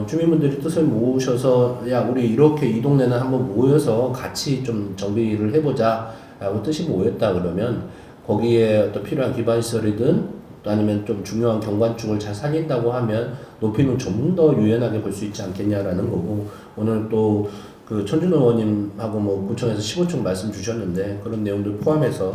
주민분들이 뜻을 모으셔서 야 우리 이렇게 이 동네는 한번 모여서 같이 좀 정비를 해보자라고 뜻이 모였다 그러면 거기에 어떤 필요한 기반시설이든 아니면 좀 중요한 경관축을 잘 살린다고 하면 높이는 좀 더 유연하게 볼 수 있지 않겠냐라는 거고, 오늘 또 그 천준호 의원님하고 뭐 구청에서 15층 말씀 주셨는데 그런 내용들 포함해서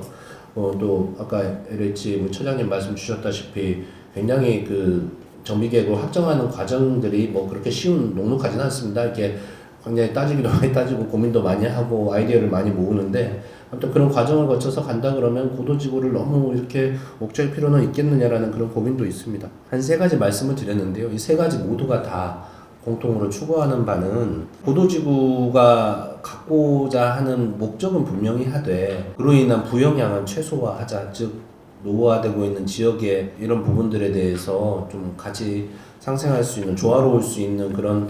또 아까 LH 처장님 말씀 주셨다시피 굉장히 그 정비계획을 확정하는 과정들이 뭐 그렇게 쉬운 녹록하지는 않습니다. 이렇게 굉장히 따지기도 많이 따지고 고민도 많이 하고 아이디어를 많이 모으는데, 아무튼 그런 과정을 거쳐서 간다 그러면 고도지구를 너무 이렇게 옥죄할 필요는 있겠느냐라는 그런 고민도 있습니다. 한 세 가지 말씀을 드렸는데요. 이 세 가지 모두가 다 공통으로 추구하는 바는 고도지구가 갖고자 하는 목적은 분명히 하되 그로 인한 부영향은 최소화하자. 즉 노후화되고 있는 지역의 이런 부분들에 대해서 좀 같이 상생할 수 있는, 조화로울 수 있는 그런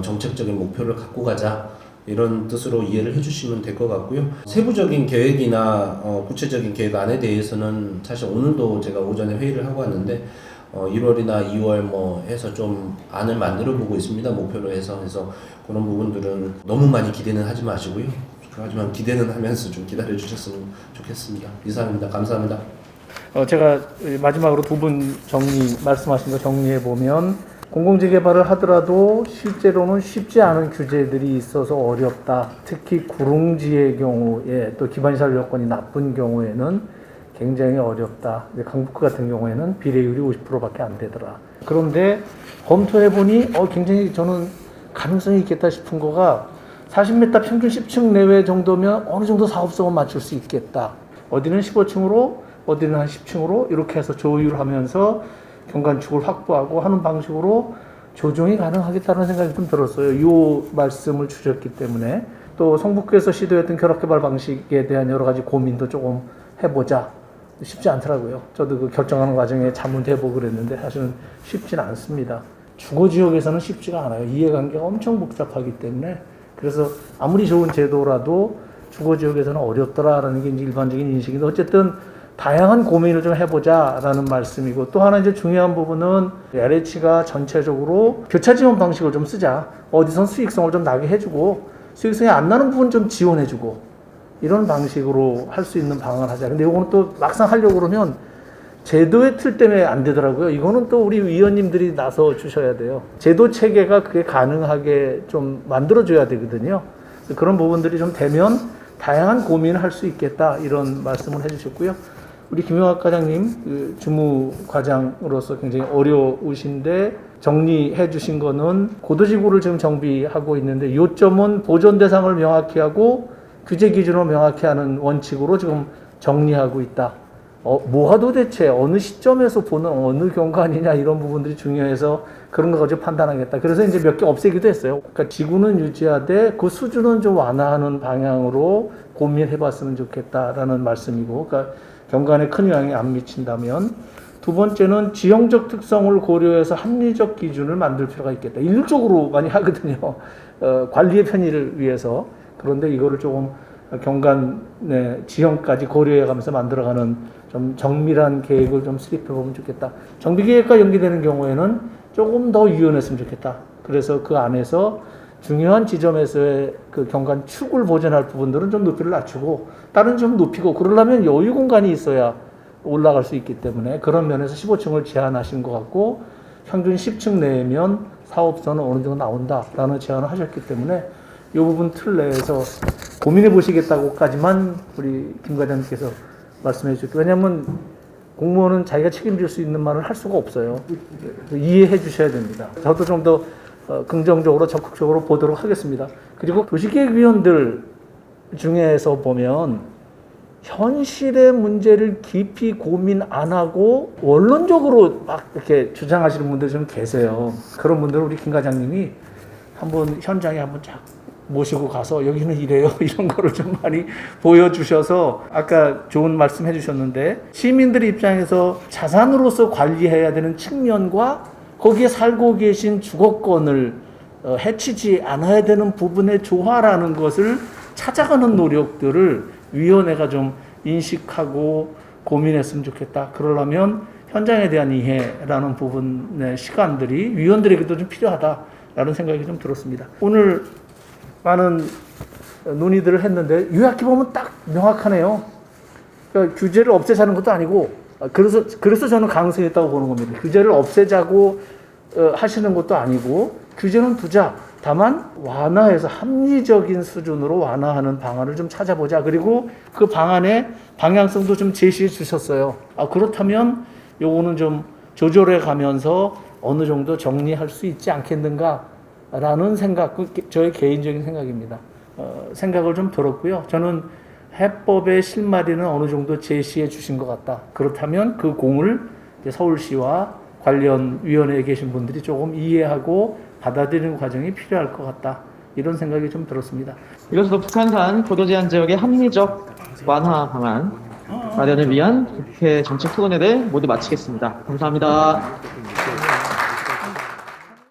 정책적인 목표를 갖고 가자, 이런 뜻으로 이해를 해주시면 될 것 같고요. 세부적인 계획이나 구체적인 계획안에 대해서는 사실 오늘도 제가 오전에 회의를 하고 왔는데 1월이나 2월 뭐 해서 좀 안을 만들어 보고 있습니다. 목표로 해서. 그래서 그런 부분들은 너무 많이 기대는 하지 마시고요. 하지만 기대는 하면서 좀 기다려 주셨으면 좋겠습니다. 이상입니다. 감사합니다. 제가 마지막으로 두 분 말씀하신 거 정리해 보면, 공공재개발을 하더라도 실제로는 쉽지 않은 규제들이 있어서 어렵다. 특히 구릉지의 경우에 또 기반시설 여건이 나쁜 경우에는 굉장히 어렵다. 이제 강북구 같은 경우에는 비례율이 50%밖에 안 되더라. 그런데 검토해보니 굉장히 저는 가능성이 있겠다 싶은 거가 40m 평균 10층 내외 정도면 어느 정도 사업성은 맞출 수 있겠다. 어디는 15층으로 어디는 한 10층으로 이렇게 해서 조율하면서 경관축을 확보하고 하는 방식으로 조정이 가능하겠다는 생각이 좀 들었어요. 이 말씀을 주셨기 때문에. 또 성북구에서 시도했던 결합개발 방식에 대한 여러 가지 고민도 조금 해보자. 쉽지 않더라고요. 저도 그 결정하는 과정에 자문해보고 그랬는데 사실은 쉽지는 않습니다. 주거지역에서는 쉽지가 않아요. 이해관계가 엄청 복잡하기 때문에. 그래서 아무리 좋은 제도라도 주거지역에서는 어렵더라라는 게 이제 일반적인 인식인데 어쨌든 다양한 고민을 좀 해보자라는 말씀이고 또 하나 이제 중요한 부분은 LH가 전체적으로 교차 지원 방식을 좀 쓰자. 어디선 수익성을 좀 나게 해주고 수익성이 안 나는 부분 좀 지원해주고 이런 방식으로 할 수 있는 방안을 하자. 근데 이거는 또 막상 하려고 그러면 제도의 틀 때문에 안 되더라고요. 이거는 또 우리 위원님들이 나서 주셔야 돼요. 제도 체계가 그게 가능하게 좀 만들어줘야 되거든요. 그런 부분들이 좀 되면 다양한 고민을 할 수 있겠다 이런 말씀을 해주셨고요. 우리 김용학 과장님 그 주무과장으로서 굉장히 어려우신데 정리해 주신 거는 고도지구를 지금 정비하고 있는데 요점은 보존 대상을 명확히 하고 규제 기준을 명확히 하는 원칙으로 지금 정리하고 있다. 뭐가 도대체 어느 시점에서 보는 어느 경관이냐 이런 부분들이 중요해서 그런 거 가지고 판단하겠다. 그래서 이제 몇 개 없애기도 했어요. 그러니까 지구는 유지하되 그 수준은 좀 완화하는 방향으로 고민해 봤으면 좋겠다라는 말씀이고, 그러니까 경관에 큰 영향이 안 미친다면. 두 번째는 지형적 특성을 고려해서 합리적 기준을 만들 필요가 있겠다. 일률적으로 많이 하거든요. 관리의 편의를 위해서. 그런데 이거를 조금 경관의 지형까지 고려해 가면서 만들어가는 좀 정밀한 계획을 좀 수립해 보면 좋겠다. 정비계획과 연계되는 경우에는 조금 더 유연했으면 좋겠다. 그래서 그 안에서 중요한 지점에서의 그 경관 축을 보존할 부분들은 좀 높이를 낮추고 다른 좀 높이고, 그러려면 여유 공간이 있어야 올라갈 수 있기 때문에 그런 면에서 15층을 제한하신 것 같고, 평균 10층 내면 사업선은 어느 정도 나온다라는 제안을 하셨기 때문에 이 부분 틀 내에서 고민해 보시겠다고까지만 우리 김 과장님께서 말씀해 주셨고, 왜냐하면 공무원은 자기가 책임질 수 있는 말을 할 수가 없어요. 이해해 주셔야 됩니다. 저도 좀 더 긍정적으로 적극적으로 보도록 하겠습니다. 그리고 도시계획위원들 중에서 보면 현실의 문제를 깊이 고민 안 하고 원론적으로 막 이렇게 주장하시는 분들이 좀 계세요. 그런 분들은 우리 김 과장님이 한번 현장에 한번 쫙 모시고 가서 여기는 이래요 이런 거를 좀 많이 보여주셔서, 아까 좋은 말씀 해주셨는데 시민들 입장에서 자산으로서 관리해야 되는 측면과 거기에 살고 계신 주거권을 해치지 않아야 되는 부분의 조화라는 것을 찾아가는 노력들을 위원회가 좀 인식하고 고민했으면 좋겠다. 그러려면 현장에 대한 이해라는 부분의 시간들이 위원들에게도 좀 필요하다라는 생각이 좀 들었습니다. 오늘 많은 논의들을 했는데 요약해 보면 딱 명확하네요. 그러니까 규제를 없애자는 것도 아니고, 그래서 저는 가능성이 있다고 보는 겁니다. 규제를 없애자고 하시는 것도 아니고 규제는 두자. 다만 완화해서 합리적인 수준으로 완화하는 방안을 좀 찾아보자. 그리고 그 방안의 방향성도 좀 제시해 주셨어요. 그렇다면 요거는 좀 조절해 가면서 어느 정도 정리할 수 있지 않겠는가라는 생각, 저의 개인적인 생각입니다. 생각을 좀 들었고요. 저는 해법의 실마리는 어느 정도 제시해 주신 것 같다. 그렇다면 그 공을 서울시와 관련 위원회에 계신 분들이 조금 이해하고 받아들이는 과정이 필요할 것 같다. 이런 생각이 좀 들었습니다. 이것으로 북한산 고도 제한 지역의 합리적 완화 방안 마련을 위한 국회 정책 토론회를 모두 마치겠습니다. 감사합니다.